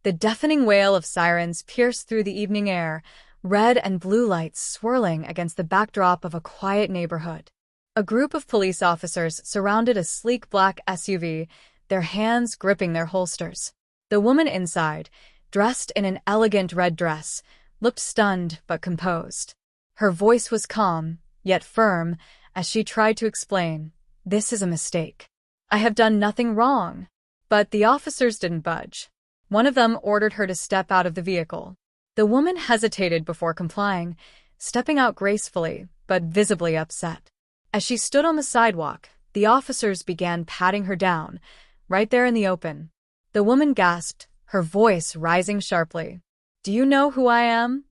The deafening wail of sirens pierced through the evening air, red and blue lights swirling against the backdrop of a quiet neighborhood. A group of police officers surrounded a sleek black SUV, their hands gripping their holsters. The woman inside, dressed in an elegant red dress, looked stunned but composed. Her voice was calm, yet firm, as she tried to explain, "This is a mistake. I have done nothing wrong." But the officers didn't budge. One of them ordered her to step out of the vehicle. The woman hesitated before complying, stepping out gracefully, but visibly upset. As she stood on the sidewalk, the officers began patting her down, right there in the open. The woman gasped, her voice rising sharply. "Do you know who I am?"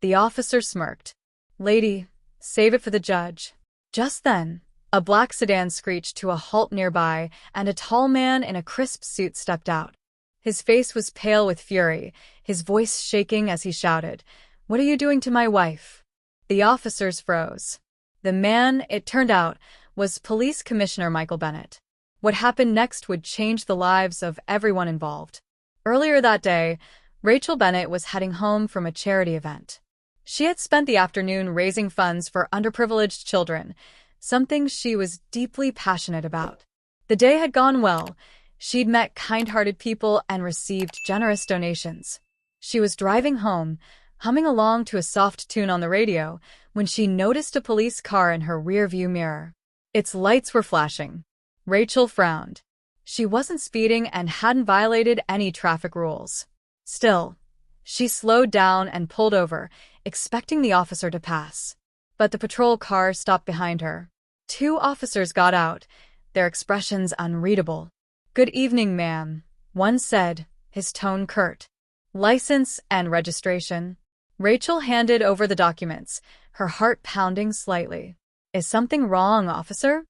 The officer smirked. "Lady, save it for the judge." Just then, a black sedan screeched to a halt nearby, and a tall man in a crisp suit stepped out. His face was pale with fury, his voice shaking as he shouted, "What are you doing to my wife?" The officers froze. The man, it turned out, was Police Commissioner Michael Bennett. What happened next would change the lives of everyone involved. Earlier that day, Rachel Bennett was heading home from a charity event. She had spent the afternoon raising funds for underprivileged children, something she was deeply passionate about. The day had gone well. She'd met kind-hearted people and received generous donations. She was driving home, humming along to a soft tune on the radio, when she noticed a police car in her rearview mirror. Its lights were flashing. Rachel frowned. She wasn't speeding and hadn't violated any traffic rules. Still, she slowed down and pulled over, expecting the officer to pass. But the patrol car stopped behind her. Two officers got out, their expressions unreadable. "Good evening, ma'am," one said, his tone curt. "License and registration." Rachel handed over the documents, her heart pounding slightly. "Is something wrong, officer?"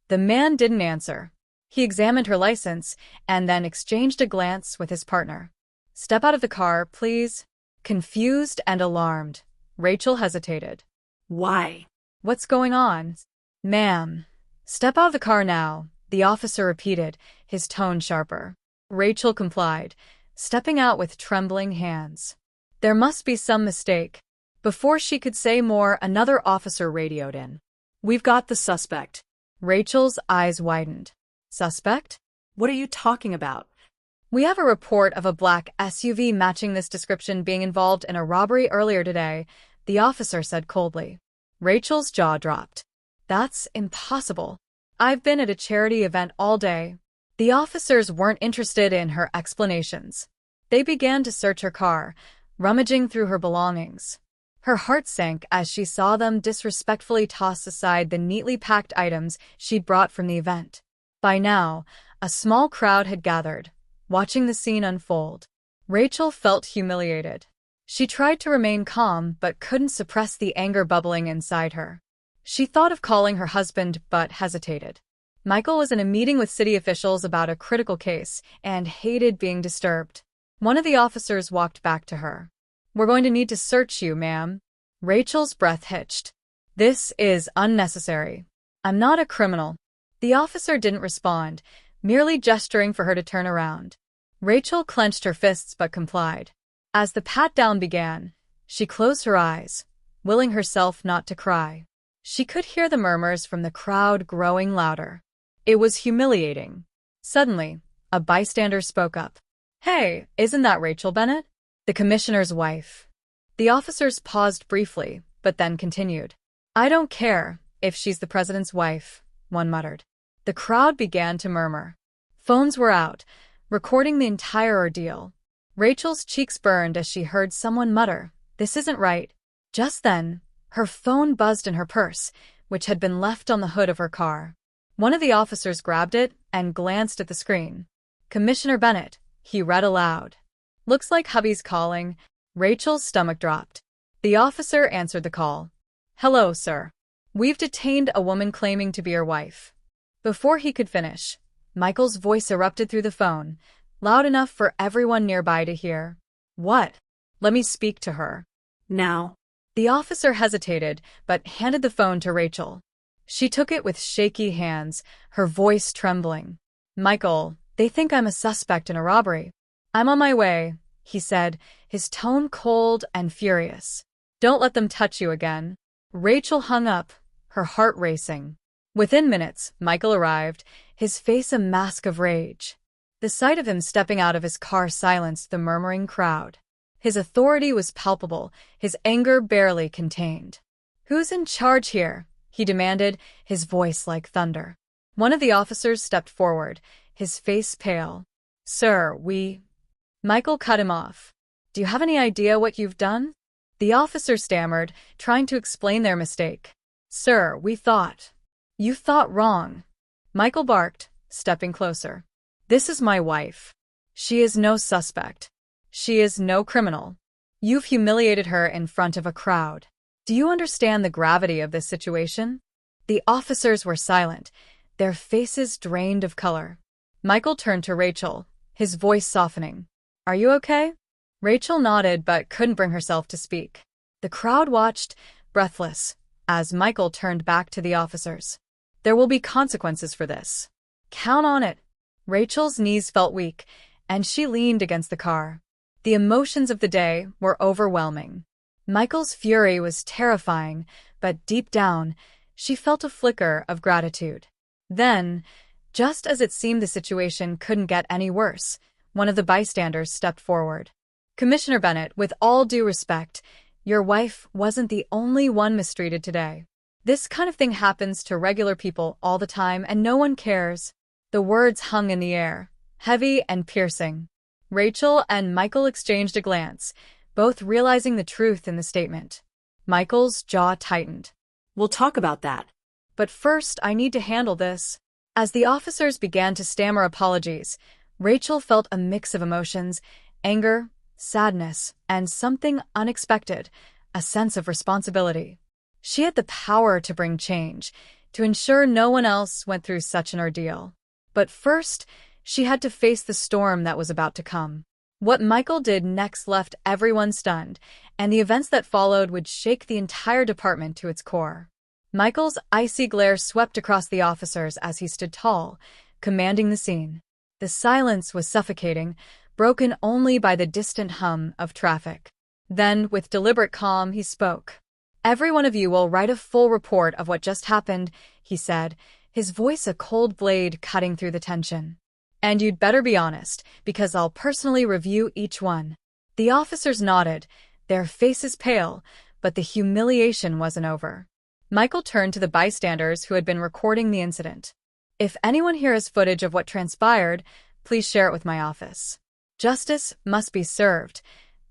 The man didn't answer. He examined her license and then exchanged a glance with his partner. "Step out of the car, please." Confused and alarmed, Rachel hesitated. "Why? "What's going on?" "Ma'am, step out of the car now," the officer repeated, his tone sharper. Rachel complied, stepping out with trembling hands. There must be some mistake. Before she could say more, another officer radioed in. "We've got the suspect." Rachel's eyes widened. "Suspect? What are you talking about?" "We have a report of a black SUV matching this description being involved in a robbery earlier today," the officer said coldly. Rachel's jaw dropped. "That's impossible. I've been at a charity event all day." The officers weren't interested in her explanations. They began to search her car, rummaging through her belongings. Her heart sank as she saw them disrespectfully toss aside the neatly packed items she'd brought from the event. By now, a small crowd had gathered, watching the scene unfold. Rachel felt humiliated. She tried to remain calm but couldn't suppress the anger bubbling inside her. She thought of calling her husband but hesitated. Michael was in a meeting with city officials about a critical case and hated being disturbed. One of the officers walked back to her. "We're going to need to search you, ma'am." Rachel's breath hitched. "This is unnecessary. I'm not a criminal." The officer didn't respond, merely gesturing for her to turn around. Rachel clenched her fists but complied. As the pat-down began, she closed her eyes, willing herself not to cry. She could hear the murmurs from the crowd growing louder. It was humiliating. Suddenly, a bystander spoke up. "Hey, isn't that Rachel Bennett? The commissioner's wife?" The officers paused briefly, but then continued. "I don't care if she's the president's wife," one muttered. The crowd began to murmur. Phones were out, recording the entire ordeal. Rachel's cheeks burned as she heard someone mutter, "This isn't right." Just then, her phone buzzed in her purse, which had been left on the hood of her car. One of the officers grabbed it and glanced at the screen. "Commissioner Bennett," he read aloud. "Looks like hubby's calling." Rachel's stomach dropped. The officer answered the call. "Hello, sir. We've detained a woman claiming to be your wife." Before he could finish, Michael's voice erupted through the phone, loud enough for everyone nearby to hear. "What? Let me speak to her." "Now." The officer hesitated, but handed the phone to Rachel. She took it with shaky hands, her voice trembling. "Michael, they think I'm a suspect in a robbery." "I'm on my way," he said, his tone cold and furious. Don't let them touch you again. Rachel hung up, her heart racing. Within minutes, Michael arrived, his face a mask of rage. The sight of him stepping out of his car silenced the murmuring crowd. His authority was palpable, his anger barely contained. "Who's in charge here?" he demanded, his voice like thunder. One of the officers stepped forward, his face pale. "Sir, we—" Michael cut him off. "Do you have any idea what you've done?" The officer stammered, trying to explain their mistake. "Sir, we thought—" "You thought wrong," Michael barked, stepping closer. "This is my wife. She is no suspect. She is no criminal. You've humiliated her in front of a crowd. Do you understand the gravity of this situation?" The officers were silent, their faces drained of color. Michael turned to Rachel, his voice softening. "Are you okay?" Rachel nodded but couldn't bring herself to speak. The crowd watched, breathless, as Michael turned back to the officers. "There will be consequences for this. Count on it." Rachel's knees felt weak, and she leaned against the car. The emotions of the day were overwhelming. Michael's fury was terrifying, but deep down, she felt a flicker of gratitude. Then, just as it seemed the situation couldn't get any worse, one of the bystanders stepped forward. "Commissioner Bennett, with all due respect, your wife wasn't the only one mistreated today. This kind of thing happens to regular people all the time and no one cares." The words hung in the air, heavy and piercing. Rachel and Michael exchanged a glance, both realizing the truth in the statement. Michael's jaw tightened. We'll talk about that. "But first, I need to handle this." As the officers began to stammer apologies, Rachel felt a mix of emotions, anger, sadness, and something unexpected, a sense of responsibility. She had the power to bring change, to ensure no one else went through such an ordeal. But first, she had to face the storm that was about to come. What Michael did next left everyone stunned, and the events that followed would shake the entire department to its core. Michael's icy glare swept across the officers as he stood tall, commanding the scene. The silence was suffocating, broken only by the distant hum of traffic. Then, with deliberate calm, he spoke. "Every one of you will write a full report of what just happened," he said, his voice a cold blade cutting through the tension. "And you'd better be honest, because I'll personally review each one." The officers nodded, their faces pale, but the humiliation wasn't over. Michael turned to the bystanders who had been recording the incident. "If anyone here has footage of what transpired, please share it with my office. Justice must be served,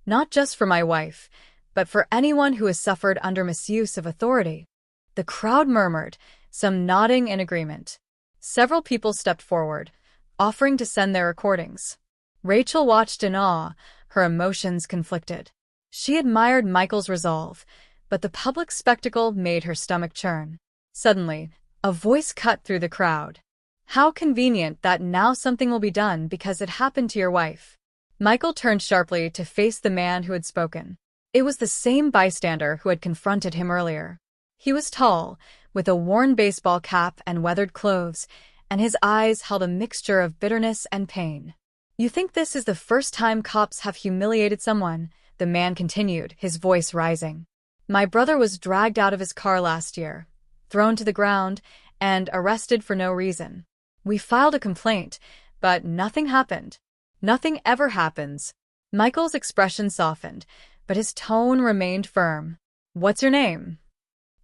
not just for my wife, but for anyone who has suffered under misuse of authority." The crowd murmured, some nodding in agreement. Several people stepped forward, offering to send their recordings. Rachel watched in awe, her emotions conflicted. She admired Michael's resolve, but the public spectacle made her stomach churn. Suddenly, a voice cut through the crowd. "How convenient that now something will be done because it happened to your wife." Michael turned sharply to face the man who had spoken. It was the same bystander who had confronted him earlier. He was tall, with a worn baseball cap and weathered clothes, and his eyes held a mixture of bitterness and pain. "You think this is the first time cops have humiliated someone?" the man continued, his voice rising. "My brother was dragged out of his car last year, thrown to the ground, and arrested for no reason. We filed a complaint, but nothing happened. Nothing ever happens." Michael's expression softened, but his tone remained firm. "What's your name?"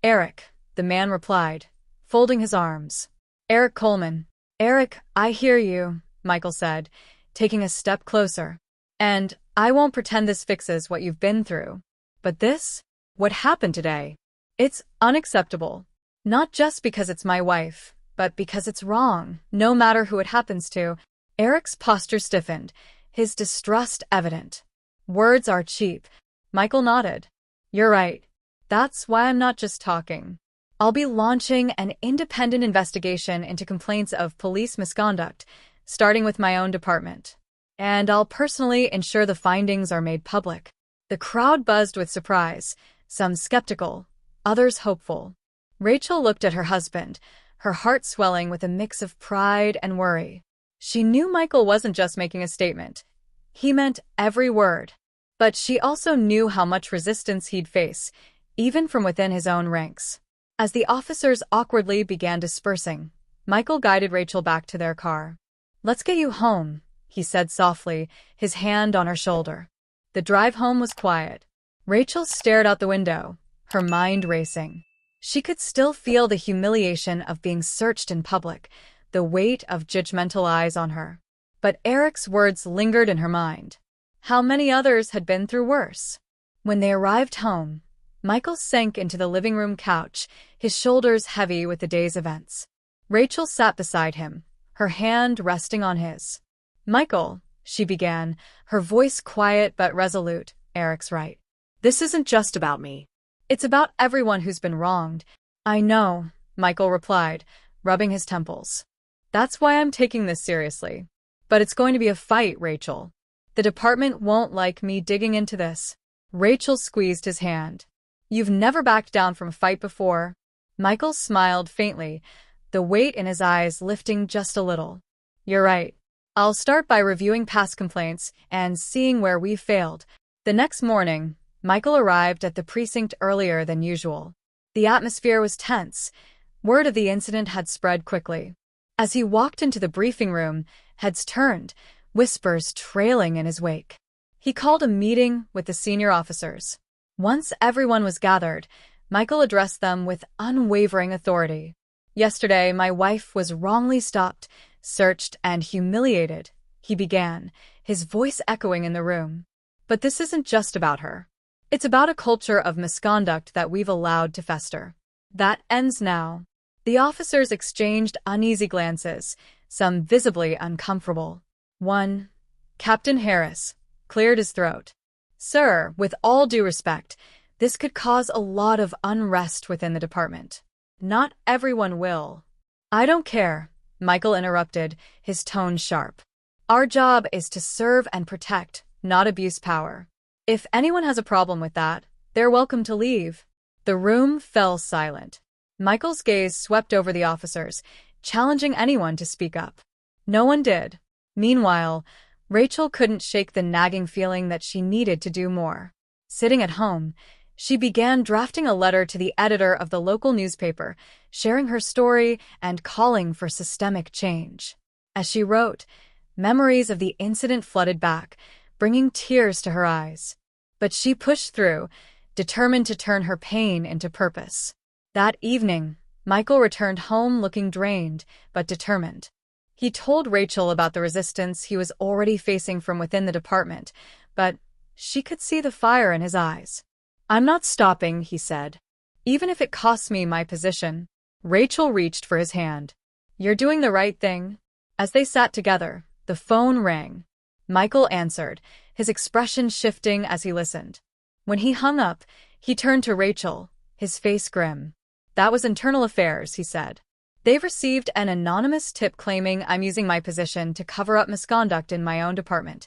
"Eric," the man replied, folding his arms. "Eric Coleman." "Eric, I hear you," Michael said, taking a step closer. "And I won't pretend this fixes what you've been through. But this? What happened today? It's unacceptable. Not just because it's my wife, but because it's wrong, no matter who it happens to." Eric's posture stiffened, his distrust evident. "Words are cheap." Michael nodded. "You're right. That's why I'm not just talking. I'll be launching an independent investigation into complaints of police misconduct, starting with my own department. And I'll personally ensure the findings are made public." The crowd buzzed with surprise, some skeptical, others hopeful. Rachel looked at her husband, her heart swelling with a mix of pride and worry. She knew Michael wasn't just making a statement. He meant every word. But she also knew how much resistance he'd face, even from within his own ranks. As the officers awkwardly began dispersing, Michael guided Rachel back to their car. "Let's get you home," he said softly, his hand on her shoulder. The drive home was quiet. Rachel stared out the window, her mind racing. She could still feel the humiliation of being searched in public, the weight of judgmental eyes on her. But Eric's words lingered in her mind. How many others had been through worse? When they arrived home, Michael sank into the living room couch, his shoulders heavy with the day's events. Rachel sat beside him, her hand resting on his. "Michael," she began, her voice quiet but resolute, "Eric's right. This isn't just about me. It's about everyone who's been wronged." "I know," Michael replied, rubbing his temples. "That's why I'm taking this seriously. But it's going to be a fight, Rachel. The department won't like me digging into this." Rachel squeezed his hand. "You've never backed down from a fight before." Michael smiled faintly, the weight in his eyes lifting just a little. "You're right. I'll start by reviewing past complaints and seeing where we've failed." The next morning, Michael arrived at the precinct earlier than usual. The atmosphere was tense. Word of the incident had spread quickly. As he walked into the briefing room, heads turned, whispers trailing in his wake. He called a meeting with the senior officers. Once everyone was gathered, Michael addressed them with unwavering authority. "Yesterday, my wife was wrongly stopped, searched, and humiliated," he began, his voice echoing in the room. "But this isn't just about her. It's about a culture of misconduct that we've allowed to fester. That ends now." The officers exchanged uneasy glances, some visibly uncomfortable. One, Captain Harris, cleared his throat. "Sir, with all due respect, this could cause a lot of unrest within the department. Not everyone will." "I don't care," Michael interrupted, his tone sharp. "Our job is to serve and protect, not abuse power. If anyone has a problem with that, they're welcome to leave." The room fell silent. Michael's gaze swept over the officers, challenging anyone to speak up. No one did. Meanwhile, Rachel couldn't shake the nagging feeling that she needed to do more. Sitting at home, she began drafting a letter to the editor of the local newspaper, sharing her story and calling for systemic change. As she wrote, memories of the incident flooded back, bringing tears to her eyes. But she pushed through, determined to turn her pain into purpose. That evening, Michael returned home looking drained, but determined. He told Rachel about the resistance he was already facing from within the department, but she could see the fire in his eyes. "I'm not stopping," he said. "Even if it costs me my position." Rachel reached for his hand. "You're doing the right thing." As they sat together, the phone rang. Michael answered, his expression shifting as he listened. When he hung up, he turned to Rachel, his face grim. "That was Internal Affairs," he said. "They've received an anonymous tip claiming I'm using my position to cover up misconduct in my own department."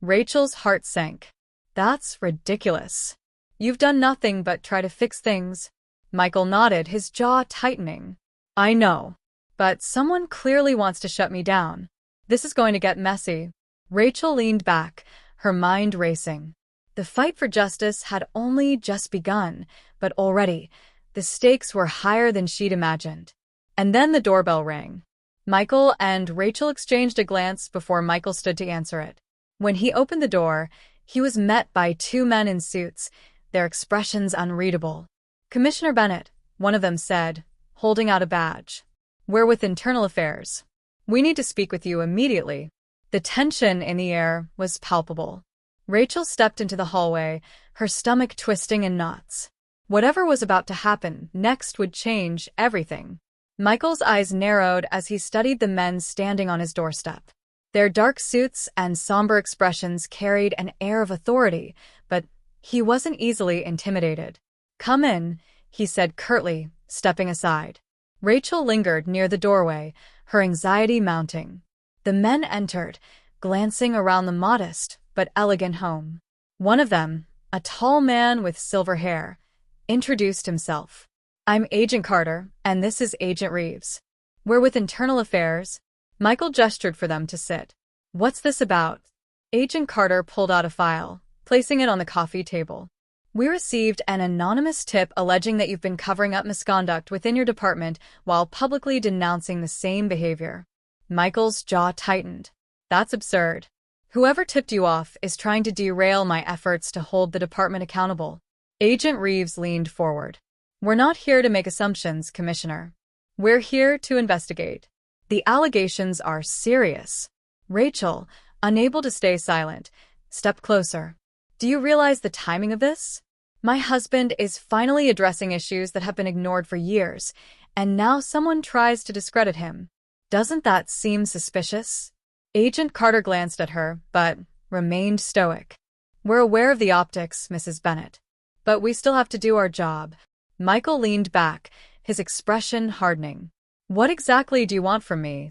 Rachel's heart sank. "That's ridiculous. You've done nothing but try to fix things." Michael nodded, his jaw tightening. "I know. But someone clearly wants to shut me down. This is going to get messy." Rachel leaned back, her mind racing. The fight for justice had only just begun, but already, the stakes were higher than she'd imagined. And then the doorbell rang. Michael and Rachel exchanged a glance before Michael stood to answer it. When he opened the door, he was met by two men in suits, their expressions unreadable. "Commissioner Bennett," one of them said, holding out a badge. "We're with Internal Affairs. We need to speak with you immediately." The tension in the air was palpable. Rachel stepped into the hallway, her stomach twisting in knots. Whatever was about to happen next would change everything. Michael's eyes narrowed as he studied the men standing on his doorstep. Their dark suits and somber expressions carried an air of authority, but he wasn't easily intimidated. "Come in," he said curtly, stepping aside. Rachel lingered near the doorway, her anxiety mounting. The men entered, glancing around the modest but elegant home. One of them, a tall man with silver hair, introduced himself. "I'm Agent Carter, and this is Agent Reeves. We're with Internal Affairs." Michael gestured for them to sit. "What's this about?" Agent Carter pulled out a file, placing it on the coffee table. We received an anonymous tip alleging that you've been covering up misconduct within your department while publicly denouncing the same behavior. Michael's jaw tightened. That's absurd. Whoever tipped you off is trying to derail my efforts to hold the department accountable. Agent Reeves leaned forward. We're not here to make assumptions, Commissioner. We're here to investigate. The allegations are serious. Rachel, unable to stay silent, stepped closer. Do you realize the timing of this? My husband is finally addressing issues that have been ignored for years, and now someone tries to discredit him. Doesn't that seem suspicious? Agent Carter glanced at her, but remained stoic. We're aware of the optics, Mrs. Bennett. But we still have to do our job. Michael leaned back, his expression hardening. What exactly do you want from me?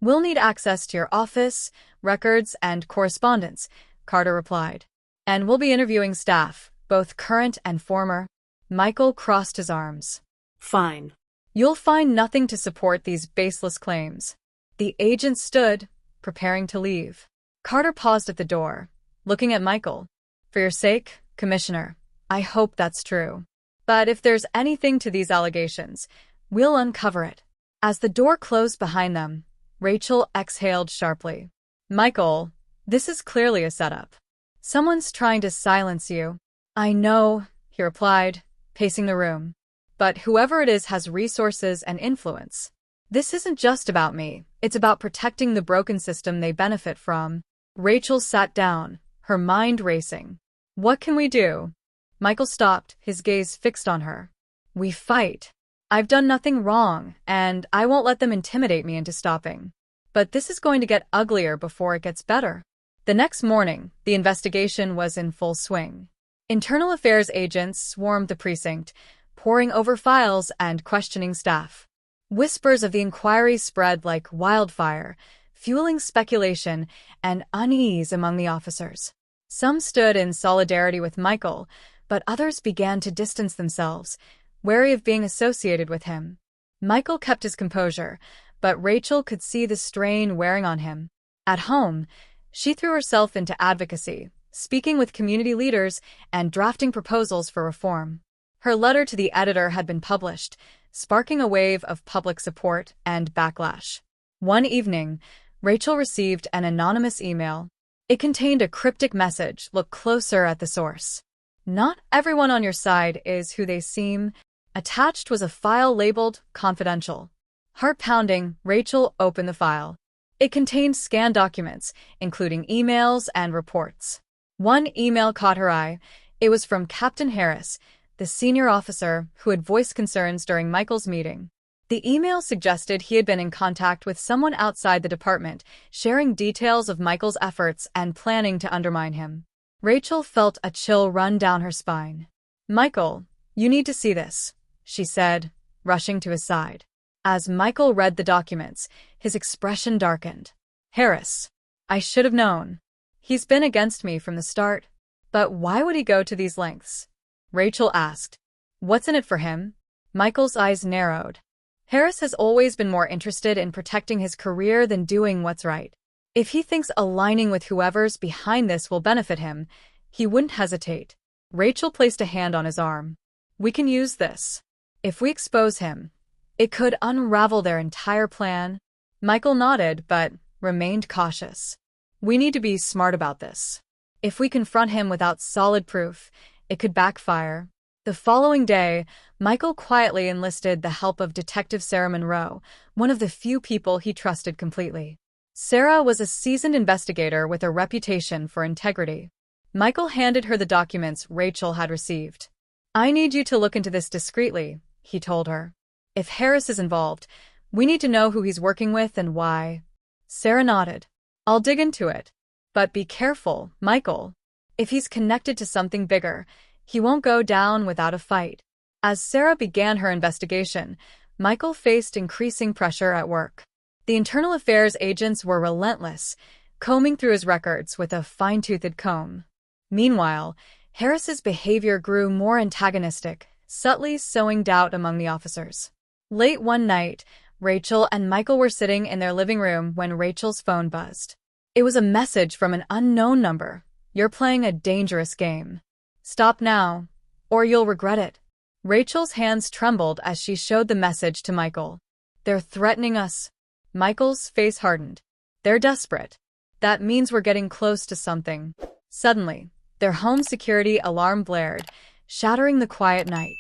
We'll need access to your office, records, and correspondence, Carter replied. And we'll be interviewing staff, both current and former. Michael crossed his arms. Fine. You'll find nothing to support these baseless claims. The agent stood, preparing to leave. Carter paused at the door, looking at Michael. For your sake, Commissioner, I hope that's true. But if there's anything to these allegations, we'll uncover it. As the door closed behind them, Rachel exhaled sharply. Michael, this is clearly a setup. Someone's trying to silence you. I know, he replied, pacing the room. But whoever it is has resources and influence. This isn't just about me. It's about protecting the broken system they benefit from. Rachel sat down, her mind racing. What can we do? Michael stopped, his gaze fixed on her. We fight. I've done nothing wrong, and I won't let them intimidate me into stopping. But this is going to get uglier before it gets better. The next morning, the investigation was in full swing. Internal affairs agents swarmed the precinct, poring over files and questioning staff. Whispers of the inquiry spread like wildfire, fueling speculation and unease among the officers. Some stood in solidarity with Michael, but others began to distance themselves, wary of being associated with him. Michael kept his composure, but Rachel could see the strain wearing on him. At home, she threw herself into advocacy, speaking with community leaders and drafting proposals for reform. Her letter to the editor had been published, sparking a wave of public support and backlash. One evening, Rachel received an anonymous email. It contained a cryptic message: look closer at the source. Not everyone on your side is who they seem. Attached was a file labeled confidential. Heart pounding, Rachel opened the file. It contained scanned documents, including emails and reports. One email caught her eye. It was from Captain Harris, the senior officer who had voiced concerns during Michael's meeting. The email suggested he had been in contact with someone outside the department, sharing details of Michael's efforts and planning to undermine him. Rachel felt a chill run down her spine. Michael, you need to see this, she said, rushing to his side. As Michael read the documents, his expression darkened. Harris. I should have known. He's been against me from the start. But why would he go to these lengths? Rachel asked. What's in it for him? Michael's eyes narrowed. Harris has always been more interested in protecting his career than doing what's right. If he thinks aligning with whoever's behind this will benefit him, he wouldn't hesitate. Rachel placed a hand on his arm. We can use this. If we expose him, it could unravel their entire plan. Michael nodded, but remained cautious. We need to be smart about this. If we confront him without solid proof, it could backfire. The following day, Michael quietly enlisted the help of Detective Sarah Monroe, one of the few people he trusted completely. Sarah was a seasoned investigator with a reputation for integrity. Michael handed her the documents Rachel had received. I need you to look into this discreetly, he told her. If Harris is involved, we need to know who he's working with and why. Sarah nodded. I'll dig into it. But be careful, Michael. If he's connected to something bigger, he won't go down without a fight. As Sarah began her investigation, Michael faced increasing pressure at work. The internal affairs agents were relentless, combing through his records with a fine-toothed comb. Meanwhile, Harris's behavior grew more antagonistic, subtly sowing doubt among the officers. Late one night, Rachel and Michael were sitting in their living room when Rachel's phone buzzed. It was a message from an unknown number. You're playing a dangerous game. Stop now, or you'll regret it. Rachel's hands trembled as she showed the message to Michael. They're threatening us. Michael's face hardened. They're desperate. That means we're getting close to something. Suddenly, their home security alarm blared, shattering the quiet night.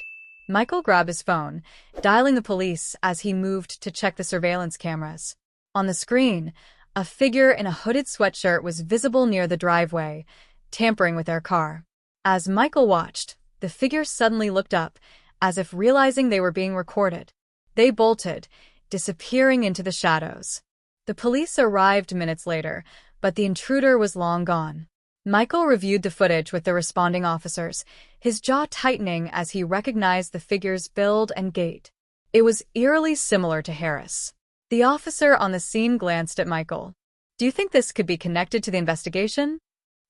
Michael grabbed his phone, dialing the police as he moved to check the surveillance cameras. On the screen, a figure in a hooded sweatshirt was visible near the driveway, tampering with their car. As Michael watched, the figure suddenly looked up, as if realizing they were being recorded. They bolted, disappearing into the shadows. The police arrived minutes later, but the intruder was long gone. Michael reviewed the footage with the responding officers, his jaw tightening as he recognized the figure's build and gait. It was eerily similar to Harris. The officer on the scene glanced at Michael. Do you think this could be connected to the investigation?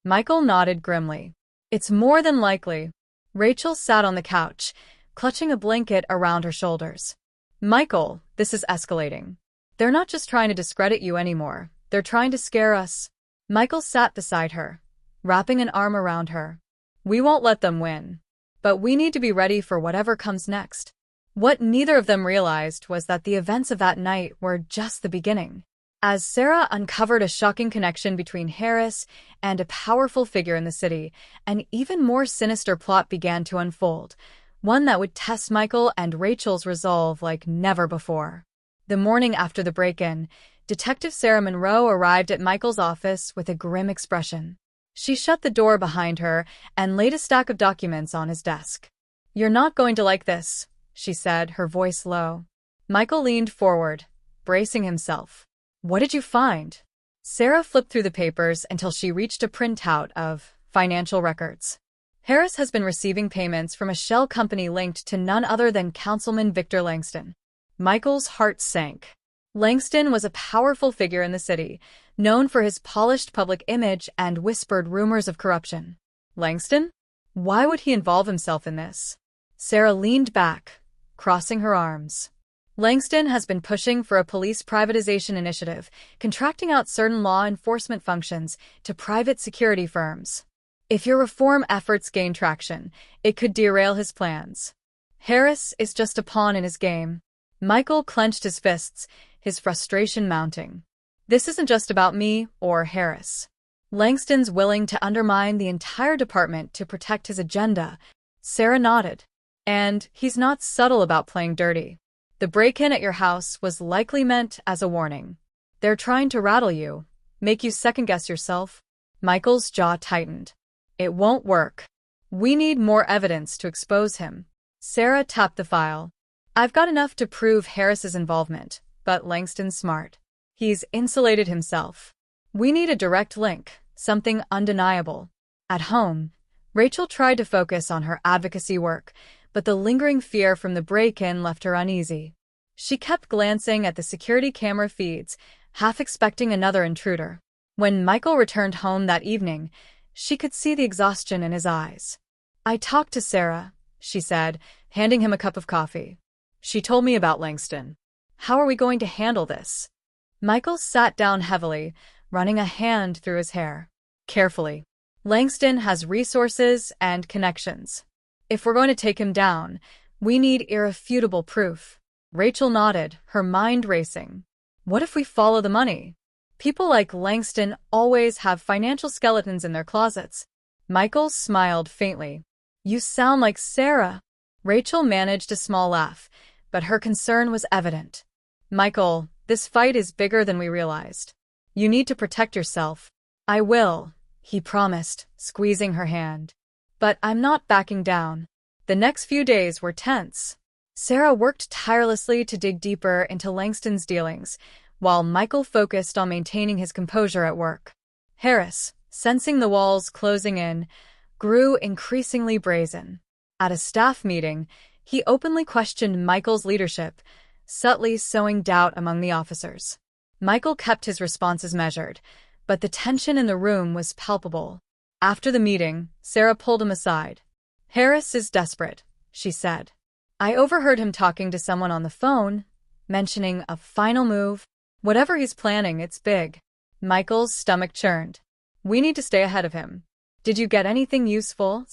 Michael nodded grimly. It's more than likely. Rachel sat on the couch, clutching a blanket around her shoulders. Michael, this is escalating. They're not just trying to discredit you anymore. They're trying to scare us. Michael sat beside her, wrapping an arm around her. We won't let them win. But we need to be ready for whatever comes next. What neither of them realized was that the events of that night were just the beginning. As Sarah uncovered a shocking connection between Harris and a powerful figure in the city, an even more sinister plot began to unfold, one that would test Michael and Rachel's resolve like never before. The morning after the break-in, Detective Sarah Monroe arrived at Michael's office with a grim expression. She shut the door behind her and laid a stack of documents on his desk. "You're not going to like this," she said, her voice low. Michael leaned forward, bracing himself. "What did you find?" Sarah flipped through the papers until she reached a printout of financial records. Harris has been receiving payments from a shell company linked to none other than Councilman Victor Langston. Michael's heart sank. Langston was a powerful figure in the city, known for his polished public image and whispered rumors of corruption. Langston? Why would he involve himself in this? Sarah leaned back, crossing her arms. Langston has been pushing for a police privatization initiative, contracting out certain law enforcement functions to private security firms. If your reform efforts gain traction, it could derail his plans. Harris is just a pawn in his game. Michael clenched his fists, his frustration mounting. This isn't just about me or Harris. Langston's willing to undermine the entire department to protect his agenda. Sarah nodded. And he's not subtle about playing dirty. The break-in at your house was likely meant as a warning. They're trying to rattle you, make you second-guess yourself. Michael's jaw tightened. It won't work. We need more evidence to expose him. Sarah tapped the file. I've got enough to prove Harris's involvement, but Langston's smart. He's insulated himself. We need a direct link, something undeniable. At home, Rachel tried to focus on her advocacy work, but the lingering fear from the break-in left her uneasy. She kept glancing at the security camera feeds, half expecting another intruder. When Michael returned home that evening, she could see the exhaustion in his eyes. I talked to Sarah, she said, handing him a cup of coffee. She told me about Langston. How are we going to handle this? Michael sat down heavily, running a hand through his hair. Carefully. Langston has resources and connections. If we're going to take him down, we need irrefutable proof. Rachel nodded, her mind racing. What if we follow the money? People like Langston always have financial skeletons in their closets. Michael smiled faintly. You sound like Sarah. Rachel managed a small laugh, but her concern was evident. Michael, this fight is bigger than we realized. You need to protect yourself. I will, he promised, squeezing her hand. But I'm not backing down. The next few days were tense. Sarah worked tirelessly to dig deeper into Langston's dealings, while Michael focused on maintaining his composure at work. Harris, sensing the walls closing in, grew increasingly brazen. At a staff meeting, he openly questioned Michael's leadership, subtly sowing doubt among the officers. Michael kept his responses measured, but the tension in the room was palpable. After the meeting, Sarah pulled him aside. Harris is desperate, she said. I overheard him talking to someone on the phone, mentioning a final move. Whatever he's planning, it's big. Michael's stomach churned. We need to stay ahead of him. Did you get anything useful?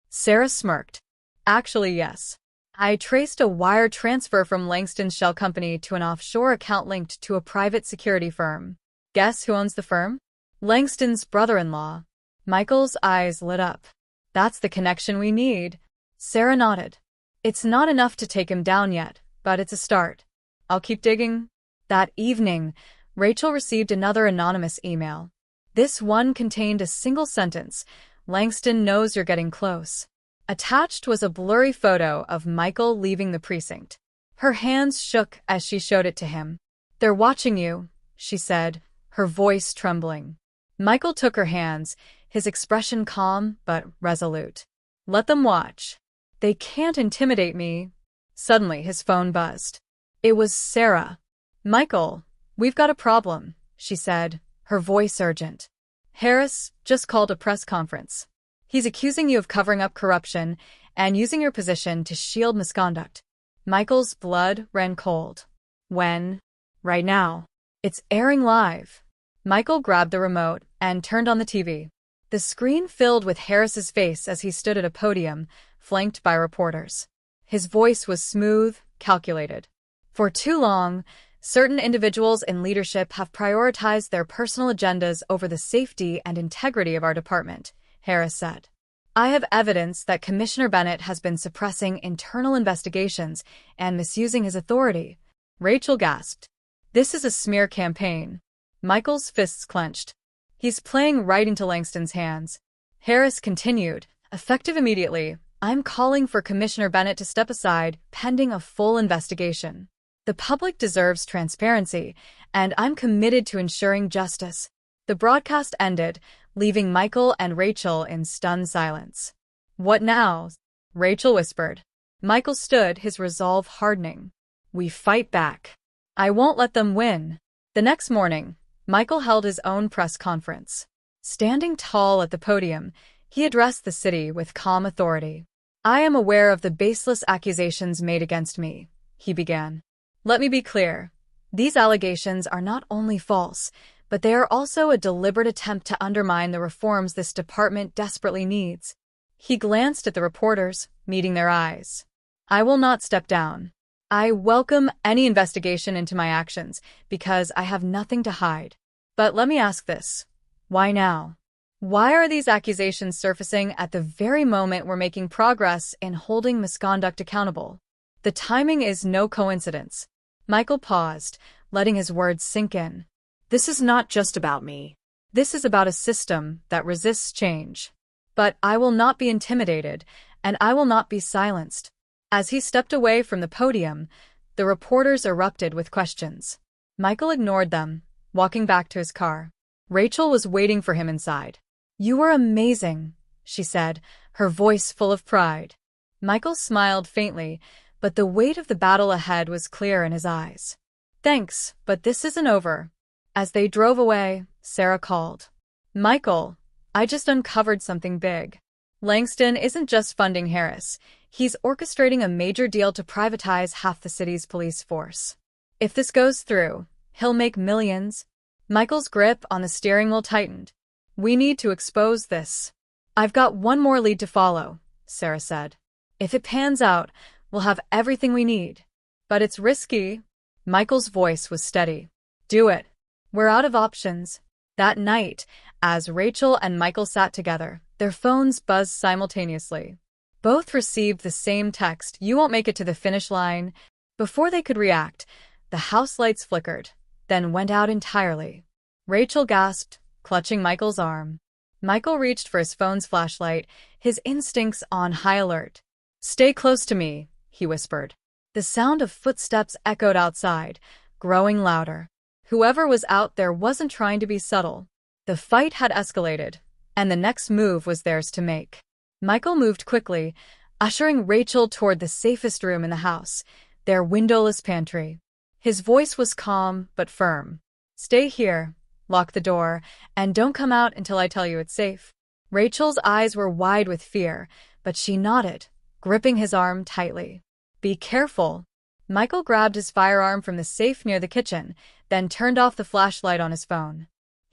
Sarah smirked. Actually, yes. I traced a wire transfer from Langston's shell company to an offshore account linked to a private security firm. Guess who owns the firm? Langston's brother-in-law. Michael's eyes lit up. That's the connection we need. Sarah nodded. It's not enough to take him down yet, but it's a start. I'll keep digging. That evening, Rachel received another anonymous email. This one contained a single sentence: Langston knows you're getting close. Attached was a blurry photo of Michael leaving the precinct. Her hands shook as she showed it to him. They're watching you, she said, her voice trembling. Michael took her hands, his expression calm but resolute. Let them watch. They can't intimidate me. Suddenly, his phone buzzed. It was Sarah. Michael, we've got a problem, she said, her voice urgent. Harris just called a press conference. He's accusing you of covering up corruption and using your position to shield misconduct. Michael's blood ran cold. When? Right now. It's airing live. Michael grabbed the remote and turned on the TV. The screen filled with Harris's face as he stood at a podium, flanked by reporters. His voice was smooth, calculated. For too long, certain individuals in leadership have prioritized their personal agendas over the safety and integrity of our department, Harris said. I have evidence that Commissioner Bennett has been suppressing internal investigations and misusing his authority. Rachel gasped. This is a smear campaign. Michael's fists clenched. He's playing right into Langston's hands. Harris continued, effective immediately, I'm calling for Commissioner Bennett to step aside, pending a full investigation. The public deserves transparency, and I'm committed to ensuring justice. The broadcast ended, leaving Michael and Rachel in stunned silence. What now? Rachel whispered. Michael stood, his resolve hardening. We fight back. I won't let them win. The next morning, Michael held his own press conference. Standing tall at the podium, he addressed the city with calm authority. I am aware of the baseless accusations made against me, he began. Let me be clear. These allegations are not only false, but they are also a deliberate attempt to undermine the reforms this department desperately needs. He glanced at the reporters, meeting their eyes. I will not step down. I welcome any investigation into my actions because I have nothing to hide. But let me ask this. Why now? Why are these accusations surfacing at the very moment we're making progress in holding misconduct accountable? The timing is no coincidence. Michael paused, letting his words sink in. This is not just about me. This is about a system that resists change. But I will not be intimidated, and I will not be silenced. As he stepped away from the podium, the reporters erupted with questions. Michael ignored them, walking back to his car. Rachel was waiting for him inside. You were amazing, she said, her voice full of pride. Michael smiled faintly, but the weight of the battle ahead was clear in his eyes. Thanks, but this isn't over. As they drove away, Sarah called. Michael, I just uncovered something big. Langston isn't just funding Harris. He's orchestrating a major deal to privatize half the city's police force. If this goes through, he'll make millions. Michael's grip on the steering wheel tightened. We need to expose this. I've got one more lead to follow, Sarah said. If it pans out, we'll have everything we need. But it's risky. Michael's voice was steady. Do it. We're out of options. That night, as Rachel and Michael sat together, their phones buzzed simultaneously. Both received the same text, you won't make it to the finish line. Before they could react, the house lights flickered, then went out entirely. Rachel gasped, clutching Michael's arm. Michael reached for his phone's flashlight, his instincts on high alert. Stay close to me, he whispered. The sound of footsteps echoed outside, growing louder. Whoever was out there wasn't trying to be subtle. The fight had escalated, and the next move was theirs to make. Michael moved quickly, ushering Rachel toward the safest room in the house, their windowless pantry. His voice was calm but firm. Stay here, lock the door, and don't come out until I tell you it's safe. Rachel's eyes were wide with fear, but she nodded, gripping his arm tightly. Be careful. Michael grabbed his firearm from the safe near the kitchen, then turned off the flashlight on his phone.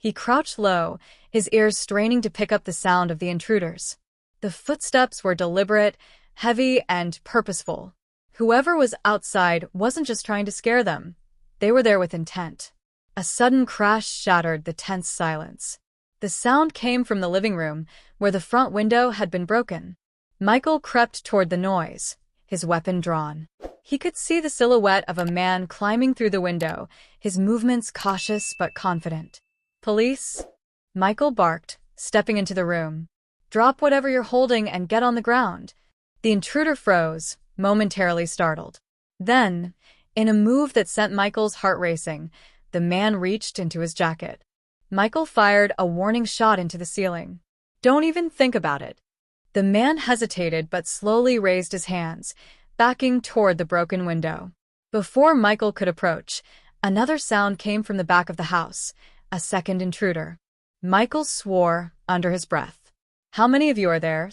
He crouched low, his ears straining to pick up the sound of the intruders. The footsteps were deliberate, heavy, and purposeful. Whoever was outside wasn't just trying to scare them. They were there with intent. A sudden crash shattered the tense silence. The sound came from the living room, where the front window had been broken. Michael crept toward the noise, his weapon drawn. He could see the silhouette of a man climbing through the window, his movements cautious but confident. "Police?" Michael barked, stepping into the room. "Drop whatever you're holding and get on the ground." The intruder froze, momentarily startled. Then, in a move that sent Michael's heart racing, the man reached into his jacket. Michael fired a warning shot into the ceiling. "Don't even think about it." The man hesitated but slowly raised his hands, backing toward the broken window. Before Michael could approach, another sound came from the back of the house, a second intruder. Michael swore under his breath. "How many of you are there?"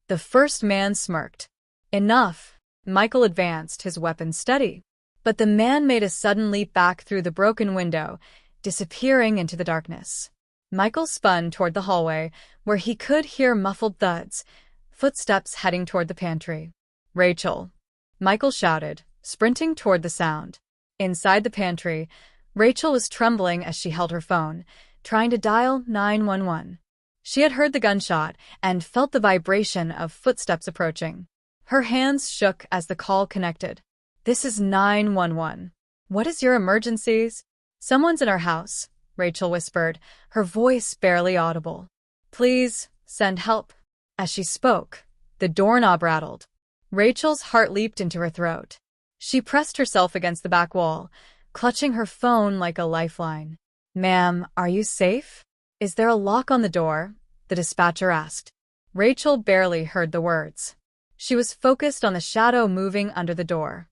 The first man smirked. "Enough." Michael advanced, his weapon steady. But the man made a sudden leap back through the broken window, disappearing into the darkness. Michael spun toward the hallway, where he could hear muffled thuds, footsteps heading toward the pantry. "Rachel!" Michael shouted, sprinting toward the sound. Inside the pantry, Rachel was trembling as she held her phone, trying to dial 911. She had heard the gunshot and felt the vibration of footsteps approaching. Her hands shook as the call connected. "This is 911. What is your emergencies?" "Someone's in our house," Rachel whispered, her voice barely audible. "Please, send help." As she spoke, the doorknob rattled. Rachel's heart leaped into her throat. She pressed herself against the back wall, clutching her phone like a lifeline. "Ma'am, are you safe? Is there a lock on the door?" the dispatcher asked. Rachel barely heard the words. She was focused on the shadow moving under the door.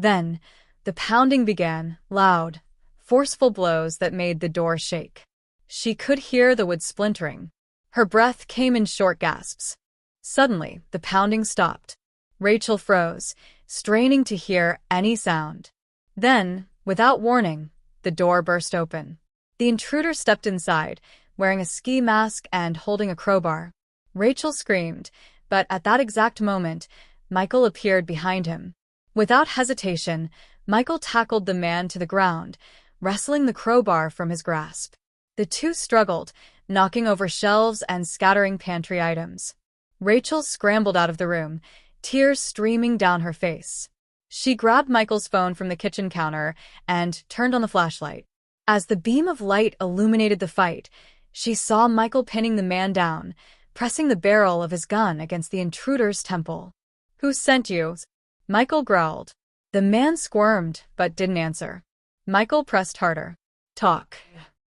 Then, the pounding began, loud, forceful blows that made the door shake. She could hear the wood splintering. Her breath came in short gasps. Suddenly, the pounding stopped. Rachel froze, straining to hear any sound. Then, without warning, the door burst open. The intruder stepped inside, wearing a ski mask and holding a crowbar. Rachel screamed, but at that exact moment, Michael appeared behind him. Without hesitation, Michael tackled the man to the ground, wresting the crowbar from his grasp. The two struggled, knocking over shelves and scattering pantry items. Rachel scrambled out of the room, tears streaming down her face. She grabbed Michael's phone from the kitchen counter and turned on the flashlight. As the beam of light illuminated the fight, she saw Michael pinning the man down, pressing the barrel of his gun against the intruder's temple. "Who sent you?" Michael growled. The man squirmed but didn't answer. Michael pressed harder. "Talk."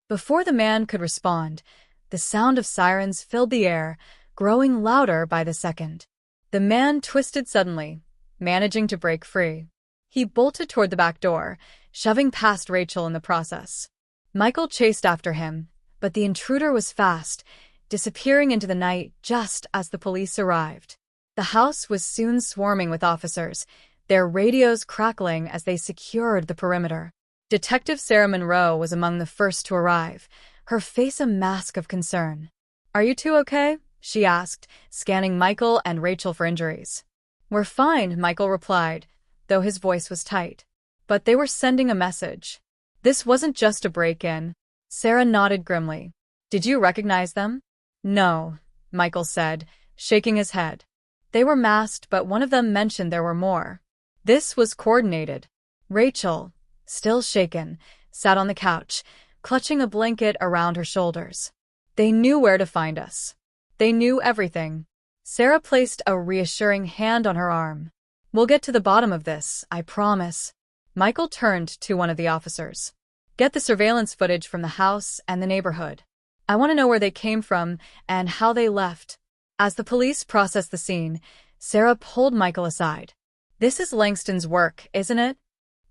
Before the man could respond, the sound of sirens filled the air, growing louder by the second. The man twisted suddenly, managing to break free. He bolted toward the back door, shoving past Rachel in the process. Michael chased after him, but the intruder was fast, disappearing into the night just as the police arrived. The house was soon swarming with officers, their radios crackling as they secured the perimeter. Detective Sarah Monroe was among the first to arrive, her face a mask of concern. "Are you two okay?" she asked, scanning Michael and Rachel for injuries. "We're fine," Michael replied, though his voice was tight. But they were sending a message. "This wasn't just a break-in." Sarah nodded grimly. "Did you recognize them?" "No," Michael said, shaking his head. "They were masked, but one of them mentioned there were more." This was coordinated. Rachel, still shaken, sat on the couch, clutching a blanket around her shoulders. "They knew where to find us. They knew everything." Sarah placed a reassuring hand on her arm. "We'll get to the bottom of this, I promise." Michael turned to one of the officers. "Get the surveillance footage from the house and the neighborhood. I want to know where they came from and how they left." As the police processed the scene, Sarah pulled Michael aside. "This is Langston's work, isn't it?"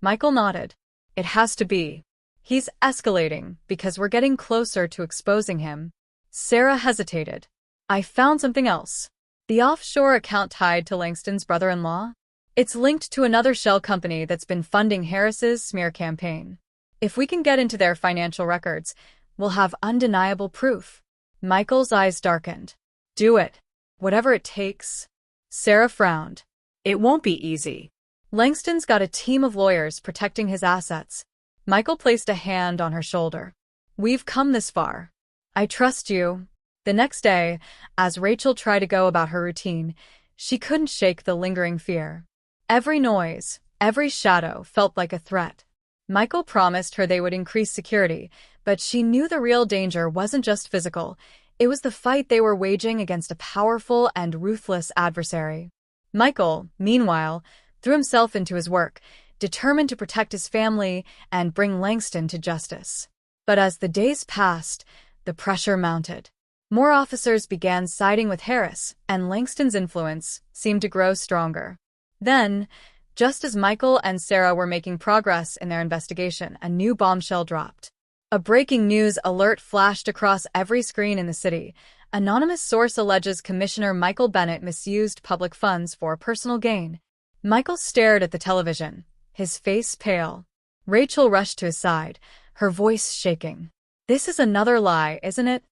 Michael nodded. "It has to be. He's escalating because we're getting closer to exposing him." Sarah hesitated. "I found something else. The offshore account tied to Langston's brother-in-law? It's linked to another shell company that's been funding Harris's smear campaign. If we can get into their financial records, We'll have undeniable proof. Michael's eyes darkened. Do it. Whatever it takes. Sarah frowned. It won't be easy. Langston's got a team of lawyers protecting his assets. Michael placed a hand on her shoulder. We've come this far. I trust you. The next day, as Rachel tried to go about her routine, she couldn't shake the lingering fear. Every noise, every shadow felt like a threat. Michael promised her they would increase security, but she knew the real danger wasn't just physical. It was the fight they were waging against a powerful and ruthless adversary. Michael, meanwhile, threw himself into his work, determined to protect his family and bring Langston to justice. But as the days passed, the pressure mounted. More officers began siding with Harris, and Langston's influence seemed to grow stronger. Then, just as Michael and Sarah were making progress in their investigation, a new bombshell dropped. A breaking news alert flashed across every screen in the city. Anonymous source alleges Commissioner Michael Bennet misused public funds for personal gain. Michael stared at the television, his face pale. Rachel rushed to his side, her voice shaking. This is another lie, isn't it?